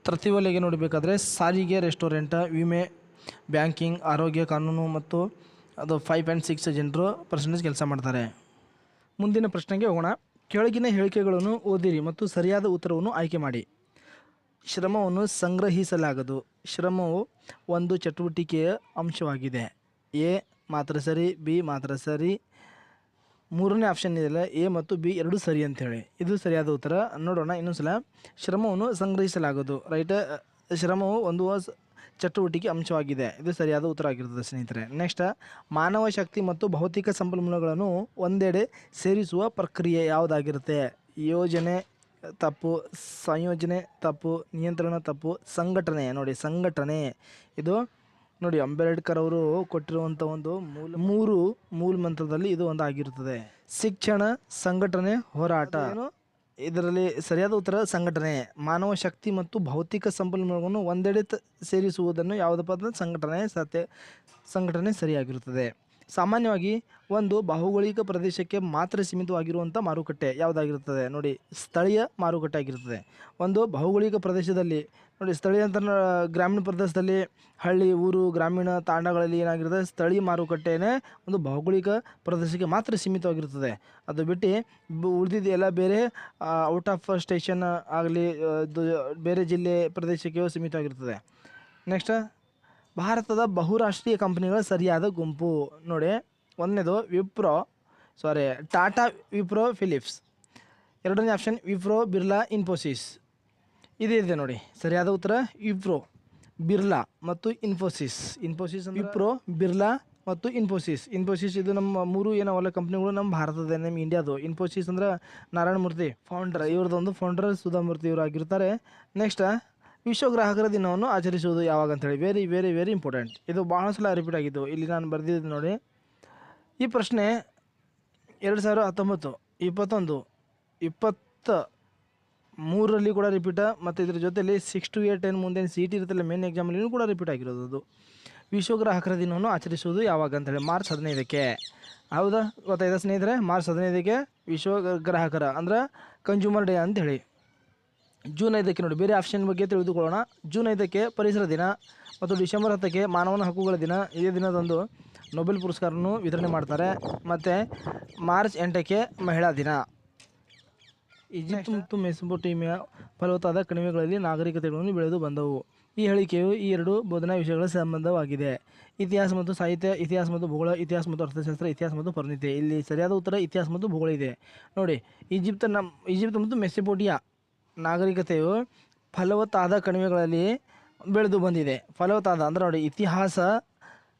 ತೃತೀಯ ವಲಯಗೆ ನೋಡಬೇಕಾದ್ರೆ ಸಾರಿಗೆ, ರೆಸ್ಟೋರೆಂಟ್, ವಿಮೆ, ಬ್ಯಾಂಕಿಂಗ್, ಆರೋಗ್ಯ, ಕಾನೂನು ಮತ್ತು ಅದು 5.6 ಜನರು ಪರ್ಸೆಂಟೇಜ್ ಕೆಲಸ ಮಾಡ್ತಾರೆ. ಮುಂದಿನ ಪ್ರಶ್ನೆಗೆ ಹೋಗೋಣ. ಕೆಳಗಿನ ಹೇಳಿಕೆಗಳನ್ನು ಓದಿರಿ ಮತ್ತು ಸರಿಯಾದ ಉತ್ತರವನ್ನು ಆಯ್ಕೆ ಮಾಡಿ. ಶ್ರಮವನ್ನು ಸಂಗ್ರಹಿಸಲಾಗದು. ಶ್ರಮವು ಒಂದು ಚಟುವಟಿಕೆಯ ಅಂಶವಾಗಿದೆ. ಎ ಮಾತ್ರ ಸರಿ, ಬಿ ಮಾತ್ರ ಸರಿ. ಮೂರನೇ ಆಪ್ಷನ್ ಇದೆಯಲ್ಲ, ಎ ಮತ್ತು ಬಿ ಎರಡು ಸರಿ ಅಂಥೇಳಿ. ಇದು ಸರಿಯಾದ ಉತ್ತರ. ನೋಡೋಣ ಇನ್ನೊಂದ್ಸಲ. ಶ್ರಮವನ್ನು ಸಂಗ್ರಹಿಸಲಾಗದು, ರೈಟ್. ಶ್ರಮವು ಒಂದು ಚಟುವಟಿಕೆ ಅಂಶವಾಗಿದೆ. ಇದು ಸರಿಯಾದ ಉತ್ತರ ಆಗಿರ್ತದೆ ಸ್ನೇಹಿತರೆ. ನೆಕ್ಸ್ಟ್, ಮಾನವ ಶಕ್ತಿ ಮತ್ತು ಭೌತಿಕ ಸಂಪನ್ಮೂಲಗಳನ್ನು ಒಂದೆಡೆ ಸೇರಿಸುವ ಪ್ರಕ್ರಿಯೆ ಯಾವುದಾಗಿರುತ್ತೆ? ಯೋಜನೆ ತಪ್ಪು, ಸಂಯೋಜನೆ ತಪ್ಪು, ನಿಯಂತ್ರಣ ತಪ್ಪು, ಸಂಘಟನೆ. ನೋಡಿ ಸಂಘಟನೆ ಇದು ನೋಡಿ ಅಂಬೇಡ್ಕರ್ ಅವರು ಕೊಟ್ಟಿರುವಂಥ ಒಂದು ಮೂಲ ಮಂತ್ರದಲ್ಲಿ ಇದು ಒಂದು ಆಗಿರುತ್ತದೆ. ಶಿಕ್ಷಣ, ಸಂಘಟನೆ, ಹೋರಾಟ. ಇದರಲ್ಲಿ ಸರಿಯಾದ ಉತ್ತರ ಸಂಘಟನೆ. ಮಾನವ ಶಕ್ತಿ ಮತ್ತು ಭೌತಿಕ ಸಂಪನ್ಮೂಲವನ್ನು ಒಂದೆಡೆ ಸೇರಿಸುವುದನ್ನು ಯಾವುದಪ್ಪ ಅಂದರೆ ಸಂಘಟನೆ ಸರಿಯಾಗಿರುತ್ತದೆ. ಸಾಮಾನ್ಯವಾಗಿ ಒಂದು ಭೌಗೋಳಿಕ ಪ್ರದೇಶಕ್ಕೆ ಮಾತ್ರ ಸೀಮಿತವಾಗಿರುವಂಥ ಮಾರುಕಟ್ಟೆ ಯಾವುದಾಗಿರುತ್ತದೆ? ನೋಡಿ ಸ್ಥಳೀಯ ಮಾರುಕಟ್ಟೆ ಆಗಿರುತ್ತದೆ. ಒಂದು ಭೌಗೋಳಿಕ ಪ್ರದೇಶದಲ್ಲಿ ನೋಡಿ, ಸ್ಥಳೀಯ ಅಂತ ಗ್ರಾಮೀಣ ಪ್ರದೇಶದಲ್ಲಿ, ಹಳ್ಳಿ, ಊರು, ಗ್ರಾಮೀಣ ತಾಂಡಗಳಲ್ಲಿ ಏನಾಗಿರುತ್ತೆ, ಸ್ಥಳೀಯ ಮಾರುಕಟ್ಟೆನೇ ಒಂದು ಭೌಗೋಳಿಕ ಪ್ರದೇಶಕ್ಕೆ ಮಾತ್ರ ಸೀಮಿತವಾಗಿರುತ್ತದೆ. ಅದು ಬಿಟ್ಟು ಉಳಿದಿದೆಯಲ್ಲ ಬೇರೆ ಔಟ್ ಆಫ್ ಸ್ಟೇಷನ್ ಆಗಲಿ ಬೇರೆ ಜಿಲ್ಲೆ ಪ್ರದೇಶಕ್ಕೆ ಸೀಮಿತವಾಗಿರ್ತದೆ. ನೆಕ್ಸ್ಟ್, ಭಾರತದ ಬಹುರಾಷ್ಟ್ರೀಯ ಕಂಪನಿಗಳ ಸರಿಯಾದ ಗುಂಪು. ನೋಡಿ ಒಂದನೇದು ಟಾಟಾ, ವಿಪ್ರೋ, ಫಿಲಿಪ್ಸ್. ಎರಡನೇ ಆಪ್ಷನ್ ವಿಪ್ರೋ, ಬಿರ್ಲಾ, ಇನ್ಫೋಸಿಸ್. ಇದೆ ನೋಡಿ ಸರಿಯಾದ ಉತ್ತರ ವಿಪ್ರೋ, ಬಿರ್ಲಾ ಮತ್ತು ಇನ್ಫೋಸಿಸ್. ವಿಪ್ರೋ, ಬಿರ್ಲಾ ಮತ್ತು ಇನ್ಫೋಸಿಸ್ ಇದು ನಮ್ಮ ಮೂರು ಏನವಲ್ಲ ಕಂಪ್ನಿಗಳು ನಮ್ಮ ಭಾರತದ, ನಮ್ಮ ಇಂಡಿಯಾದು. ಇನ್ಫೋಸಿಸ್ ಅಂದ್ರೆ ನಾರಾಯಣ ಮೂರ್ತಿ ಫೌಂಡರ್, ಇವ್ರದ್ದೊಂದು ಫೌಂಡರ್ ಸುಧಾಮೂರ್ತಿ ಇವರು ಆಗಿರ್ತಾರೆ. ನೆಕ್ಸ್ಟ್ ವಿಶ್ವ ಗ್ರಾಹಕರ ದಿನವನ್ನು ಆಚರಿಸುವುದು ಯಾವಾಗ ಅಂತೇಳಿ ವೆರಿ ವೆರಿ ವೆರಿ ಇಂಪಾರ್ಟೆಂಟ್. ಇದು ಭಾಳ ಸಲ ರಿಪೀಟ್ ಆಗಿದ್ದು. ಇಲ್ಲಿ ನಾನು ಬರೆದಿದ್ದು ನೋಡಿ, ಈ ಪ್ರಶ್ನೆ 2019, 21, 23ರಲ್ಲಿ ಕೂಡ ರಿಪೀಟ, ಮತ್ತು ಇದ್ರ ಜೊತೆಯಲ್ಲಿ 6 to 8 ಏನು ಮುಂದೆ CET ಇರುತ್ತಲ್ಲ ಮೇನ್ ಎಕ್ಸಾಮಲ್ಲಿ ಕೂಡ ರಿಪೀಟ್ ಆಗಿರೋದು. ಅದು ವಿಶ್ವ ಗ್ರಾಹಕರ ದಿನವನ್ನು ಆಚರಿಸುವುದು ಯಾವಾಗ ಅಂತೇಳಿ ಮಾರ್ಚ್ 15ಕ್ಕೆ. ಹೌದಾ, ಗೊತ್ತಾಯ್ತಾ ಸ್ನೇಹಿತರೆ? ಮಾರ್ಚ್ 15ಕ್ಕೆ ವಿಶ್ವ ಗ್ರಾಹಕರ ಅಂದ್ರೆ ಕನ್ಸ್ಯೂಮರ್ ಡೇ ಅಂಥೇಳಿ. ಜೂನ್ 5ಕ್ಕೆ ನೋಡಿ, ಬೇರೆ ಆಪ್ಷನ್ ಬಗ್ಗೆ ತಿಳಿದುಕೊಳ್ಳೋಣ. ಜೂನ್ 5ಕ್ಕೆ ಪರಿಸರ ದಿನ, ಮತ್ತು ಡಿಸೆಂಬರ್ 10ಕ್ಕೆ ಮಾನವನ ಹಕ್ಕುಗಳ ದಿನ. ಇದೇ ದಿನದಂದು ನೊಬೆಲ್ ಪುರಸ್ಕಾರವನ್ನು ವಿತರಣೆ ಮಾಡ್ತಾರೆ. ಮತ್ತು ಮಾರ್ಚ್ 8ಕ್ಕೆ ಮಹಿಳಾ ದಿನ. ಈಜಿಪ್ಟ್ ಮತ್ತು ಮೆಸೊಪೊಟೇಮಿಯಾ ಫಲವತ್ತಾದ ಕಣಿವೆಗಳಲ್ಲಿ ನಾಗರಿಕತೆಗಳನ್ನು ಬೆಳೆದು ಬಂದವು. ಈ ಹೇಳಿಕೆಯು ಈ ಎರಡು ಬೋಧನಾ ವಿಷಯಗಳ ಸಂಬಂಧವಾಗಿದೆ: ಇತಿಹಾಸ ಮತ್ತು ಸಾಹಿತ್ಯ, ಇತಿಹಾಸ ಮತ್ತು ಭೂಗೋಳ, ಇತಿಹಾಸ ಮತ್ತು ಅರ್ಥಶಾಸ್ತ್ರ, ಇತಿಹಾಸ ಮತ್ತು ಪರಿಣಿತಿ. ಇಲ್ಲಿ ಸರಿಯಾದ ಉತ್ತರ ಇತಿಹಾಸ ಮತ್ತು ಭೂಗೋಳ ಇದೆ ನೋಡಿ. ಈಜಿಪ್ಟ್ ಮತ್ತು ಮೆಸೊಪೊಟೇಮಿಯಾ ನಾಗರಿಕತೆಯು ಫಲವತ್ತಾದ ಕಣಿವೆಗಳಲ್ಲಿ ಬೆಳೆದು ಬಂದಿದೆ. ಫಲವತ್ತಾದ ಅಂದ್ರೆ ನೋಡಿ, ಇತಿಹಾಸ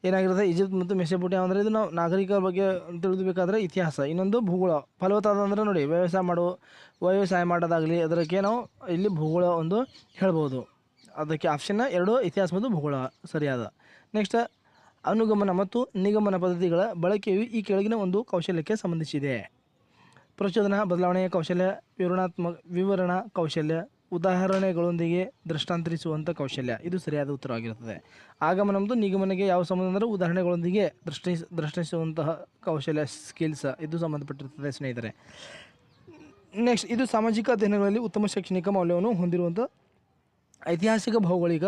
ಏನಾಗಿರುತ್ತೆ, ಈಜಿಪ್ಟ್ ಮತ್ತು ಮೆಸೊಪೊಟೇಮಿಯಾ ಅಂದರೆ ಇದು ನಾವು ನಾಗರಿಕರ ಬಗ್ಗೆ ತಿಳಿದುಬೇಕಾದ್ರೆ ಇತಿಹಾಸ. ಇನ್ನೊಂದು ಭೂಗೋಳ. ಫಲವತ್ತಾದ ಅಂದರೆ ನೋಡಿ, ವ್ಯವಸಾಯ ಮಾಡೋದಾಗಲಿ ಅದಕ್ಕೆ ನಾವು ಇಲ್ಲಿ ಭೂಗೋಳ ಒಂದು ಹೇಳ್ಬೋದು. ಅದಕ್ಕೆ ಆಪ್ಷನ್ನ 2 ಇತಿಹಾಸ ಮತ್ತು ಭೂಗೋಳ ಸರಿಯಾದ. ನೆಕ್ಸ್ಟ್, ಅನುಗಮನ ಮತ್ತು ನಿಗಮನ ಪದ್ಧತಿಗಳ ಬಳಕೆಯು ಈ ಕೆಳಗಿನ ಒಂದು ಕೌಶಲ್ಯಕ್ಕೆ ಸಂಬಂಧಿಸಿದೆ: ಪ್ರಚೋದನಾ ಬದಲಾವಣೆಯ ಕೌಶಲ್ಯ, ವಿವರಣಾ ಕೌಶಲ್ಯ, ಉದಾಹರಣೆಗಳೊಂದಿಗೆ ದೃಷ್ಟಾಂತರಿಸುವಂಥ ಕೌಶಲ್ಯ. ಇದು ಸರಿಯಾದ ಉತ್ತರವಾಗಿರುತ್ತದೆ. ಆಗಮನ ಮತ್ತು ನಿಗಮನಕ್ಕೆ ಯಾವ ಸಂಬಂಧ ಅಂದರೆ ಉದಾಹರಣೆಗಳೊಂದಿಗೆ ದೃಷ್ಟಿಸುವಂತಹ ಕೌಶಲ್ಯ, ಸ್ಕಿಲ್ಸ್ ಇದು ಸಂಬಂಧಪಟ್ಟಿರ್ತದೆ ಸ್ನೇಹಿತರೆ. ನೆಕ್ಸ್ಟ್, ಇದು ಸಾಮಾಜಿಕ ಅಧ್ಯಯನಗಳಲ್ಲಿ ಉತ್ತಮ ಶೈಕ್ಷಣಿಕ ಮೌಲ್ಯವನ್ನು ಹೊಂದಿರುವಂಥ ಐತಿಹಾಸಿಕ, ಭೌಗೋಳಿಕ,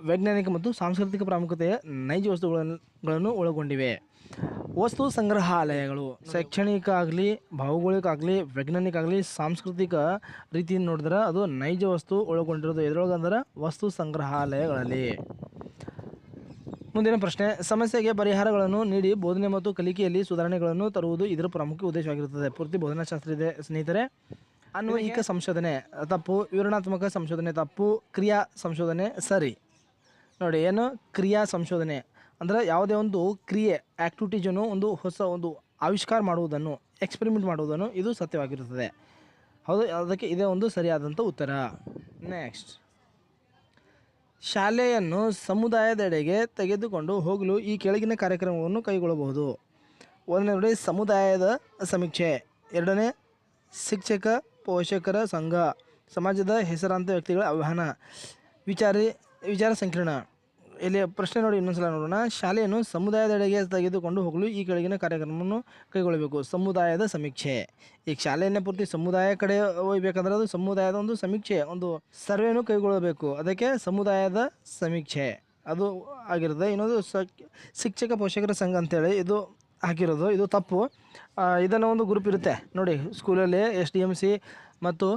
ವೈಜ್ಞಾನಿಕ ಮತ್ತು ಸಾಂಸ್ಕೃತಿಕ ಪ್ರಾಮುಖ್ಯತೆಯ ನೈಜ ವಸ್ತುಗಳನ್ನು ಒಳಗೊಂಡಿವೆ. ವಸ್ತು ಸಂಗ್ರಹಾಲಯಗಳು ಶೈಕ್ಷಣಿಕ ಆಗಲಿ, ಭೌಗೋಳಿಕ ಆಗಲಿ, ವೈಜ್ಞಾನಿಕ ಆಗಲಿ, ಸಾಂಸ್ಕೃತಿಕ ರೀತಿಯಿಂದ ನೋಡಿದ್ರೆ ಅದು ನೈಜ ವಸ್ತು ಒಳಗೊಂಡಿರೋದು ಎದ್ರೊಳಗಂದ್ರೆ ವಸ್ತು ಸಂಗ್ರಹಾಲಯಗಳಲ್ಲಿ. ಮುಂದಿನ ಪ್ರಶ್ನೆ, ಸಮಸ್ಯೆಗೆ ಪರಿಹಾರಗಳನ್ನು ನೀಡಿ ಬೋಧನೆ ಮತ್ತು ಕಲಿಕೆಯಲ್ಲಿ ಸುಧಾರಣೆಗಳನ್ನು ತರುವುದು ಇದರ ಪ್ರಮುಖ ಉದ್ದೇಶವಾಗಿರುತ್ತದೆ. ಪೂರ್ತಿ ಬೋಧನಾಶಾಸ್ತ್ರ ಇದೆ ಸ್ನೇಹಿತರೆ. ಅನ್ವಯಿಕ ಸಂಶೋಧನೆ ತಪ್ಪು, ವಿವರಣಾತ್ಮಕ ಸಂಶೋಧನೆ ತಪ್ಪು, ಕ್ರಿಯಾ ಸಂಶೋಧನೆ ಸರಿ. ನೋಡಿ, ಏನು ಕ್ರಿಯಾ ಸಂಶೋಧನೆ ಅಂದರೆ ಯಾವುದೇ ಒಂದು ಕ್ರಿಯೆ, ಆ್ಯಕ್ಟಿವಿಟೀಸನ್ನು ಒಂದು ಹೊಸ ಒಂದು ಆವಿಷ್ಕಾರ ಮಾಡುವುದನ್ನು, ಎಕ್ಸ್ಪೆರಿಮೆಂಟ್ ಮಾಡುವುದನ್ನು, ಇದು ಸತ್ಯವಾಗಿರುತ್ತದೆ. ಹೌದು, ಅದಕ್ಕೆ ಇದೇ ಒಂದು ಸರಿಯಾದಂಥ ಉತ್ತರ. ನೆಕ್ಸ್ಟ್, ಶಾಲೆಯನ್ನು ಸಮುದಾಯದೆಡೆಗೆ ತೆಗೆದುಕೊಂಡು ಹೋಗಲು ಈ ಕೆಳಗಿನ ಕಾರ್ಯಕ್ರಮವನ್ನು ಕೈಗೊಳ್ಳಬಹುದು. 1ನೇ ನೋಡಿ, ಸಮುದಾಯದ ಸಮೀಕ್ಷೆ. 2ನೇ, ಶಿಕ್ಷಕ ಪೋಷಕರ ಸಂಘ. ಸಮಾಜದ ಹೆಸರಾಂತ ವ್ಯಕ್ತಿಗಳ ಆಹ್ವಾನ. ವಿಚಾರ ಸಂಕಿರಣ. ಇಲ್ಲಿ ಪ್ರಶ್ನೆ ನೋಡಿ, ಇನ್ನೊಂದ್ಸಲ ನೋಡೋಣ. ಶಾಲೆಯನ್ನು ಸಮುದಾಯದೆಡೆಗೆ ತೆಗೆದುಕೊಂಡು ಹೋಗಲು ಈ ಕೆಳಗಿನ ಕಾರ್ಯಕ್ರಮವನ್ನು ಕೈಗೊಳ್ಳಬೇಕು. ಸಮುದಾಯದ ಸಮೀಕ್ಷೆ. ಈಗ ಶಾಲೆಯನ್ನೇ ಪೂರ್ತಿ ಸಮುದಾಯ ಕಡೆ ಹೋಗ್ಬೇಕಂದ್ರೆ ಅದು ಸಮುದಾಯದ ಒಂದು ಸಮೀಕ್ಷೆ, ಒಂದು ಸರ್ವೆಯನ್ನು ಕೈಗೊಳ್ಳಬೇಕು. ಅದಕ್ಕೆ ಸಮುದಾಯದ ಸಮೀಕ್ಷೆ ಅದು ಆಗಿರುತ್ತೆ. ಇನ್ನೊಂದು ಶಿಕ್ಷಕ ಪೋಷಕರ ಸಂಘ ಅಂತೇಳಿ ಇದು ಹಾಕಿರೋದು, ಇದು ತಪ್ಪು. ಇದನ್ನು ಒಂದು ಗ್ರೂಪ್ ಇರುತ್ತೆ ನೋಡಿ ಸ್ಕೂಲಲ್ಲಿ, SDMC ಮತ್ತು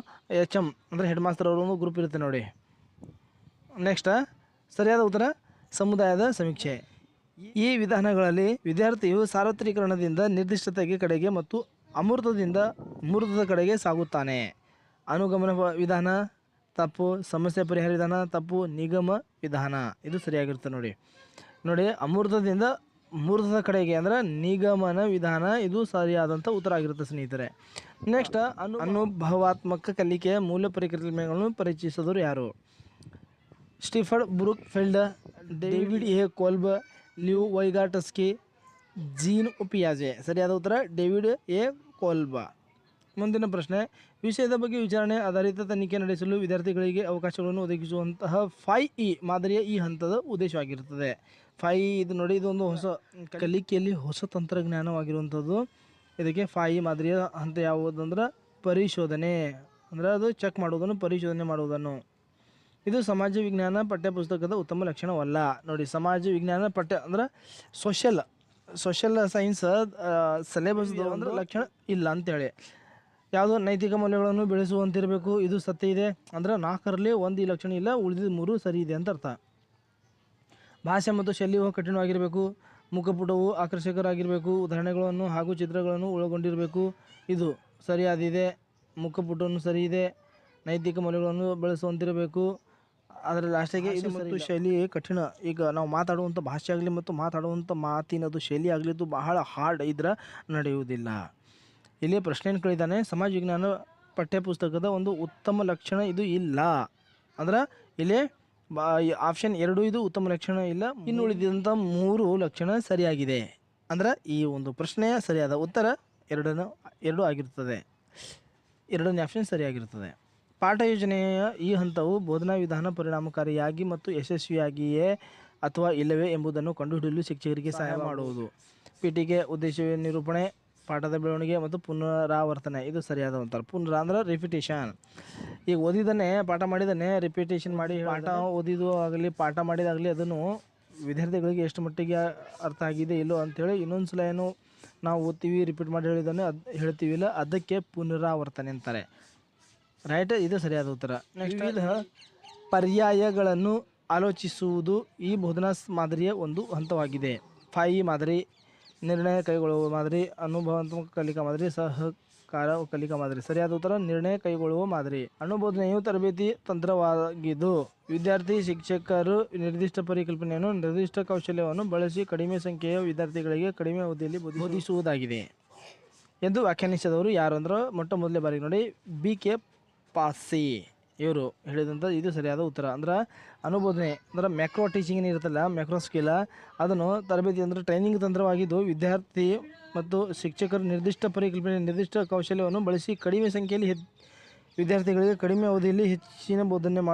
HM ಅಂದರೆ ಹೆಡ್ ಮಾಸ್ತರ್ ಅವರು ಒಂದು ಗ್ರೂಪ್ ಇರುತ್ತೆ ನೋಡಿ. ನೆಕ್ಸ್ಟ್, ಸರಿಯಾದ ಉತ್ತರ ಸಮುದಾಯದ ಸಮೀಕ್ಷೆ. ಈ ವಿಧಾನಗಳಲ್ಲಿ ವಿದ್ಯಾರ್ಥಿಯು ಸಾರ್ವತ್ರೀಕರಣದಿಂದ ನಿರ್ದಿಷ್ಟತೆಗೆ ಕಡೆಗೆ ಮತ್ತು ಅಮೂರ್ತದಿಂದ ಮೂರ್ತದ ಕಡೆಗೆ ಸಾಗುತ್ತಾನೆ. ಅನುಗಮನ ವಿಧಾನ ತಪ್ಪು, ಸಮಸ್ಯೆ ಪರಿಹಾರ ವಿಧಾನ ತಪ್ಪು, ನಿಗಮ ವಿಧಾನ ಇದು ಸರಿಯಾಗಿರುತ್ತೆ. ನೋಡಿ ಅಮೂರ್ತದಿಂದ ಮೂರ್ತದ ಕಡೆಗೆ ಅಂದರೆ ನಿಗಮನ ವಿಧಾನ ಇದು ಸರಿಯಾದಂಥ ಉತ್ತರ ಆಗಿರುತ್ತೆ ಸ್ನೇಹಿತರೆ. ನೆಕ್ಸ್ಟ್, ಅನುಭವಾತ್ಮಕ ಕಲಿಕೆಯ ಮೂಲ ಪರಿಕಲ್ಪನೆಗಳನ್ನು ಪರಿಚಯಿಸಿದವರು ಯಾರು? Stephen Brookfield, David A Kolb, Leo Vygotsky, Jean ಪಿಯಾಜೆ. ಸರಿಯಾದ ಉತ್ತರ ಡೇವಿಡ್ ಎ ಕೋಲ್ಬ್. ಮುಂದಿನ ಪ್ರಶ್ನೆ, ವಿಷಯದ ಬಗ್ಗೆ ವಿಚಾರಣೆ ಆಧಾರಿತ ತನಿಖೆ ನಡೆಸಲು ವಿದ್ಯಾರ್ಥಿಗಳಿಗೆ ಅವಕಾಶಗಳನ್ನು ಒದಗಿಸುವಂತಹ 5E ಮಾದರಿಯ ಈ ಹಂತದ ಉದ್ದೇಶವಾಗಿರುತ್ತದೆ. 5E ಇದು ನೋಡಿ, ಇದೊಂದು ಹೊಸ ಕಲಿಕೆಯಲ್ಲಿ ಹೊಸ ತಂತ್ರಜ್ಞಾನವಾಗಿರುವಂಥದ್ದು. ಇದಕ್ಕೆ 5E ಮಾದರಿಯ ಹಂತ ಯಾವುದಂದ್ರೆ ಪರಿಶೋಧನೆ, ಅಂದರೆ ಅದು ಚೆಕ್ ಮಾಡುವುದನ್ನು, ಪರಿಶೋಧನೆ ಮಾಡುವುದನ್ನು. ಇದು ಸಮಾಜ ವಿಜ್ಞಾನ ಪಠ್ಯಪುಸ್ತಕದ ಉತ್ತಮ ಲಕ್ಷಣವಲ್ಲ. ನೋಡಿ, ಸಮಾಜ ವಿಜ್ಞಾನ ಪಠ್ಯ ಅಂದರೆ ಸೋಷಿಯಲ್ ಸೈನ್ಸ್ ಸಿಲೆಬಸ್ದು ಅಂದ್ರೆ ಲಕ್ಷಣ ಇಲ್ಲ ಅಂತೇಳಿ. ಯಾವುದು ನೈತಿಕ ಮೌಲ್ಯಗಳನ್ನು ಬೆಳೆಸುವಂತಿರಬೇಕು, ಇದು ಸತ್ಯ ಇದೆ. ಅಂದರೆ 4ರಲ್ಲಿ 1 ಈ ಲಕ್ಷಣ ಇಲ್ಲ, ಉಳಿದಿದ್ದು 3 ಸರಿ ಇದೆ ಅಂತ ಅರ್ಥ. ಭಾಷೆ ಮತ್ತು ಶೈಲಿಯು ಕಠಿಣವಾಗಿರಬೇಕು, ಮುಖಪುಟವು ಆಕರ್ಷಕರಾಗಿರಬೇಕು, ಉದಾಹರಣೆಗಳನ್ನು ಹಾಗೂ ಚಿತ್ರಗಳನ್ನು ಒಳಗೊಂಡಿರಬೇಕು, ಇದು ಸರಿಯಾದಿದೆ. ಮುಖಪುಟವನ್ನು ಸರಿ ಇದೆ. ನೈತಿಕ ಮೌಲ್ಯಗಳನ್ನು ಬೆಳೆಸುವಂತಿರಬೇಕು, ಅದರ ಲಾಸ್ಟಿಗೆ ಇದು ಮತ್ತು ಶೈಲಿ ಕಠಿಣ. ಈಗ ನಾವು ಮಾತಾಡುವಂಥ ಭಾಷೆ ಆಗಲಿ ಮತ್ತು ಮಾತಾಡುವಂಥ ಮಾತಿನದು ಶೈಲಿ ಆಗಲಿ ಇದು ಬಹಳ ಹಾರ್ಡ್ ಇದ್ರೆ ನಡೆಯುವುದಿಲ್ಲ. ಇಲ್ಲಿ ಪ್ರಶ್ನೆಯನ್ನು ಕೇಳಿದ್ದಾನೆ, ಸಮಾಜ ವಿಜ್ಞಾನ ಪಠ್ಯಪುಸ್ತಕದ ಒಂದು ಉತ್ತಮ ಲಕ್ಷಣ ಇದು ಇಲ್ಲ, ಅಂದ್ರೆ ಇಲ್ಲಿ ಆಪ್ಷನ್ 2 ಇದು ಉತ್ತಮ ಲಕ್ಷಣ ಇಲ್ಲ, ಇನ್ನು ಉಳಿದಂಥ 3 ಲಕ್ಷಣ ಸರಿಯಾಗಿದೆ. ಅಂದ್ರೆ ಈ ಒಂದು ಪ್ರಶ್ನೆಯ ಸರಿಯಾದ ಉತ್ತರ 2 ಆಗಿರುತ್ತದೆ. 2ನೇ ಆಪ್ಷನ್ ಸರಿಯಾಗಿರುತ್ತದೆ. ಪಾಠ ಯೋಜನೆಯ ಈ ಹಂತವು ಬೋಧನಾ ವಿಧಾನ ಪರಿಣಾಮಕಾರಿಯಾಗಿ ಮತ್ತು ಯಶಸ್ವಿಯಾಗಿಯೇ ಅಥವಾ ಇಲ್ಲವೇ ಎಂಬುದನ್ನು ಕಂಡುಹಿಡಿಯಲು ಶಿಕ್ಷಕರಿಗೆ ಸಹಾಯ ಮಾಡುವುದು. ಪೀಠಿಕೆ ಉದ್ದೇಶ ನಿರೂಪಣೆ, ಪಾಠದ ಬೆಳವಣಿಗೆ ಮತ್ತು ಪುನರಾವರ್ತನೆ ಇದು ಸರಿಯಾದ ಉತ್ತರ. ಪುನರ ಅಂದ್ರೆ ರಿಪಿಟೇಷನ್. ಈಗ ಓದಿದ್ದನ್ನೇ ಪಾಠ ಮಾಡಿದ್ದನ್ನೇ ರಿಪಿಟೇಷನ್ ಮಾಡಿ ಪಾಠ ಓದಿದ್ದು ಆಗಲಿ ಪಾಠ ಮಾಡಿದಾಗಲಿ ಅದನ್ನು ವಿದ್ಯಾರ್ಥಿಗಳಿಗೆ ಎಷ್ಟು ಮಟ್ಟಿಗೆ ಅರ್ಥ ಆಗಿದೆ ಇಲ್ಲೋ ಅಂಥೇಳಿ ಇನ್ನೊಂದು ಸಲ ಏನು ನಾವು ಓದ್ತೀವಿ ರಿಪೀಟ್ ಮಾಡಿ ಹೇಳಿದ್ದನ್ನೇ ಹೇಳ್ತೀವಿಲ್ಲ ಅದಕ್ಕೆ ಪುನರಾವರ್ತನೆ ಅಂತಾರೆ. ರೈಟ್, ಇದು ಸರಿಯಾದ ಉತ್ತರ. ನೆಕ್ಸ್ಟ್, ವಿವಿಧ ಪರ್ಯಾಯಗಳನ್ನು ಆಲೋಚಿಸುವುದು ಈ ಬೋಧನಾ ಮಾದರಿಯ ಒಂದು ಹಂತವಾಗಿದೆ. 5 ಮಾದರಿ, ನಿರ್ಣಯ ಕೈಗೊಳ್ಳುವ ಮಾದರಿ, ಅನುಭವಾತ್ಮಕ ಕಲಿಕಾ ಮಾದರಿ, ಸಹಕಾರ ಕಲಿಕಾ ಮಾದರಿ. ಸರಿಯಾದ ಉತ್ತರ ನಿರ್ಣಯ ಕೈಗೊಳ್ಳುವ ಮಾದರಿ. ಅನುಬೋಧನೆಯು ತರಬೇತಿ ತಂತ್ರವಾಗಿದ್ದು ವಿದ್ಯಾರ್ಥಿ ಶಿಕ್ಷಕರು ನಿರ್ದಿಷ್ಟ ಪರಿಕಲ್ಪನೆಯನ್ನು ನಿರ್ದಿಷ್ಟ ಕೌಶಲ್ಯವನ್ನು ಬಳಸಿ ಕಡಿಮೆ ಸಂಖ್ಯೆಯ ವಿದ್ಯಾರ್ಥಿಗಳಿಗೆ ಕಡಿಮೆ ಅವಧಿಯಲ್ಲಿ ಬೋಧಿಸುವುದಾಗಿದೆ ಎಂದು ವ್ಯಾಖ್ಯಾನಿಸಿದವರು ಯಾರು ಅಂದ್ರೆ ಮೊಟ್ಟ ಮೊದಲೇ ಬಾರಿಗೆ ನೋಡಿ BK ಪಾಸಿ ಇವರು ಹೇಳಿದಂಥ ಇದು ಸರಿಯಾದ ಉತ್ತರ. ಅಂದ್ರೆ ಅನುಬೋಧನೆ ಅಂದ್ರೆ ಮ್ಯಾಕ್ರೋ ಟೀಚಿಂಗ್ ಏನಿರುತ್ತಲ್ಲ, ಮ್ಯಾಕ್ರೋ ಸ್ಕಿಲ್, ಅದನ್ನು ತರಬೇತಿ ಅಂದರೆ ಟ್ರೈನಿಂಗ್ ತಂತ್ರವಾಗಿದ್ದು ವಿದ್ಯಾರ್ಥಿ ಮತ್ತು ಶಿಕ್ಷಕರು ನಿರ್ದಿಷ್ಟ ಪರಿಕಲ್ಪನೆ ನಿರ್ದಿಷ್ಟ ಕೌಶಲ್ಯವನ್ನು ಬಳಸಿ ಕಡಿಮೆ ಸಂಖ್ಯೆಯಲ್ಲಿ ವಿದ್ಯಾರ್ಥಿಗಳಿಗೆ ಕಡಿಮೆ ಅವಧಿಯಲ್ಲಿ ಹೆಚ್ಚಿನ ಬೋಧನೆ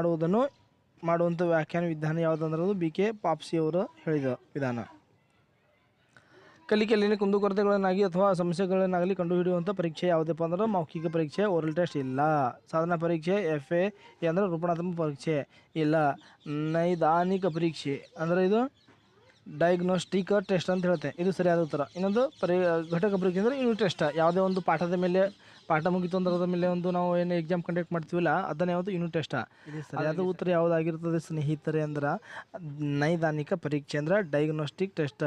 ಮಾಡುವಂಥ ವ್ಯಾಖ್ಯಾನ ವಿಧಾನ ಯಾವುದಂದ್ರೆ BK ಪಾಪ್ಸಿ ಅವರು ಹೇಳಿದ ವಿಧಾನ. ಕಲಿಕೆಯಲ್ಲಿನ ಕುಂದುಕೊರತೆಗಳನ್ನಾಗಿ ಅಥವಾ ಸಮಸ್ಯೆಗಳನ್ನಾಗಲಿ ಕಂಡುಹಿಡಿಯುವಂಥ ಪರೀಕ್ಷೆ ಯಾವುದಪ್ಪ ಅಂದ್ರೆ ಮೌಖಿಕ ಪರೀಕ್ಷೆ, ಓರಲ್ ಟೆಸ್ಟ್ ಇಲ್ಲ. ಸಾಧನಾ ಪರೀಕ್ಷೆ FA ಅಂದರೆ ರೂಪಣಾತ್ಮಕ ಪರೀಕ್ಷೆ ಇಲ್ಲ. ನೈದಾನಿಕ ಪರೀಕ್ಷೆ ಅಂದರೆ ಇದು ಡಯಾಗ್ನೋಸ್ಟಿಕ್ ಟೆಸ್ಟ್ ಅಂತ ಹೇಳುತ್ತೆ, ಇದು ಸರಿಯಾದ ಉತ್ತರ. ಇನ್ನೊಂದು ಘಟಕ ಪರೀಕ್ಷೆ ಅಂದರೆ ಯೂನಿಟ್ ಟೆಸ್ಟ್. ಯಾವುದೇ ಒಂದು ಪಾಠದ ಮೇಲೆ ಪಾಠ ಮುಗಿತು ಅಂದ್ರೆ ಅದರ ಮೇಲೆ ಒಂದು ನಾವು ಏನು ಎಕ್ಸಾಮ್ ಕಂಡಕ್ಟ್ ಮಾಡ್ತೀವಲ್ಲ ಅದನ್ನೇ ಯಾವುದು ಯೂನಿಟ್ ಟೆಸ್ಟ್. ಇದು ಸರಿಯಾದ ಉತ್ತರ ಯಾವುದಾಗಿರ್ತದೆ ಸ್ನೇಹಿತರೆ ಅಂದ್ರೆ ನೈದಾನಿಕ ಪರೀಕ್ಷೆ ಅಂದ್ರೆ ಡಯಾಗ್ನೋಸ್ಟಿಕ್ ಟೆಸ್ಟ್.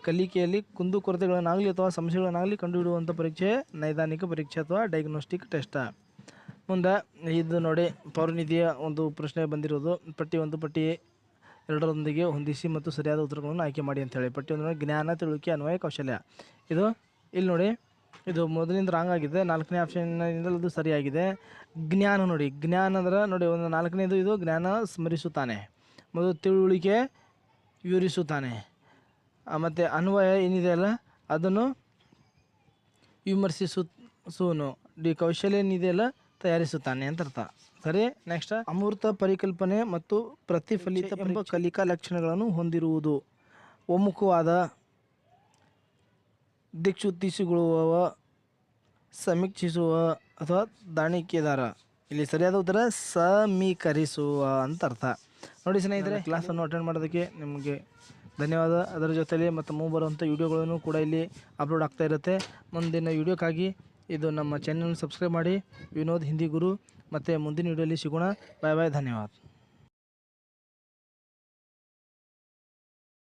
ಕಲಿಕೆಯಲ್ಲಿ ಕುಂದುಕೊರತೆಗಳನ್ನಾಗಲಿ ಅಥವಾ ಸಮಸ್ಯೆಗಳನ್ನಾಗಲಿ ಕಂಡುಹಿಡುವಂಥ ಪರೀಕ್ಷೆ ನೈದಾನಿಕ ಪರೀಕ್ಷೆ ಅಥವಾ ಡಯಾಗ್ನೋಸ್ಟಿಕ್ ಟೆಸ್ಟ್. ಮುಂದೆ ಇದು ನೋಡಿ ಪೌರನಿಧಿಯ ಒಂದು ಪ್ರಶ್ನೆ ಬಂದಿರೋದು. ಪಟ್ಟಿ 1 ಪಟ್ಟಿ 2ರೊಂದಿಗೆ ಹೊಂದಿಸಿ ಮತ್ತು ಸರಿಯಾದ ಉತ್ತರಗಳನ್ನು ಆಯ್ಕೆ ಮಾಡಿ ಅಂತೇಳಿ. ಪಟ್ಟಿ 1 ಜ್ಞಾನ, ತಿಳುವಳಿಕೆ, ಅನ್ವಯ, ಕೌಶಲ್ಯ. ಇದು ಇಲ್ಲಿ ನೋಡಿ ಇದು ಮೊದಲಿಂದ ರಾಂಗ್ ಆಗಿದೆ. 4ನೇ ಆಪ್ಷನ್ನಿಂದ ಅದು ಸರಿಯಾಗಿದೆ. ಜ್ಞಾನ ನೋಡಿ, ಜ್ಞಾನ ಅಂದ್ರೆ ನೋಡಿ ಒಂದು 4ನೇದು ಇದು ಜ್ಞಾನ ಸ್ಮರಿಸುತ್ತಾನೆ, ಮೊದಲು ತಿಳುವಳಿಕೆ ವಿವರಿಸುತ್ತಾನೆ, ಮತ್ತು ಅನ್ವಯ ಏನಿದೆ ಅಲ್ಲ ಅದನ್ನು ವಿಮರ್ಶಿಸುವನು, ಕೌಶಲ್ಯ ಏನಿದೆಯಲ್ಲ ತಯಾರಿಸುತ್ತಾನೆ ಅಂತ ಅರ್ಥ. ಸರಿ. ನೆಕ್ಸ್ಟ್, ಅಮೂರ್ತ ಪರಿಕಲ್ಪನೆ ಮತ್ತು ಪ್ರತಿಫಲಿತ ಎಂಬ ಕಲಿಕಾ ಲಕ್ಷಣಗಳನ್ನು ಹೊಂದಿರುವುದು. ಒಮ್ಮುಖವಾದ, ದಿಕ್ಸೂಚಿಸಿಕೊಳ್ಳುವ, ಸಮೀಕ್ಷಿಸುವ ಅಥವಾ ದಾಣಿಕೆದಾರ. ಇಲ್ಲಿ ಸರಿಯಾದ ಉತ್ತರ ಸಮೀಕರಿಸುವ ಅಂತ ಅರ್ಥ. ನೋಡಿ ಸ್ನೇಹಿತರೆ, ಕ್ಲಾಸನ್ನು ಅಟೆಂಡ್ ಮಾಡೋದಕ್ಕೆ ನಿಮಗೆ ಧನ್ಯವಾದ. ಅದರ ಜೊತೆಯಲ್ಲಿ ಮತ್ತು ಬರುವಂಥ ವಿಡಿಯೋಗಳನ್ನು ಕೂಡ ಇಲ್ಲಿ ಅಪ್ಲೋಡ್ ಆಗ್ತಾ ಇರುತ್ತೆ. ಮುಂದಿನ ವಿಡಿಯೋಕ್ಕಾಗಿ ಇದು ನಮ್ಮ ಚಾನಲ್ ಸಬ್ಸ್ಕ್ರೈಬ್ ಮಾಡಿ. ವಿನೋದ್ ಹಿಂದಿ ಗುರು. ಮತ್ತು ಮುಂದಿನ ವಿಡಿಯೋಲಿ ಸಿಗೋಣ. ಬಾಯ್ ಬಾಯ್, ಧನ್ಯವಾದ.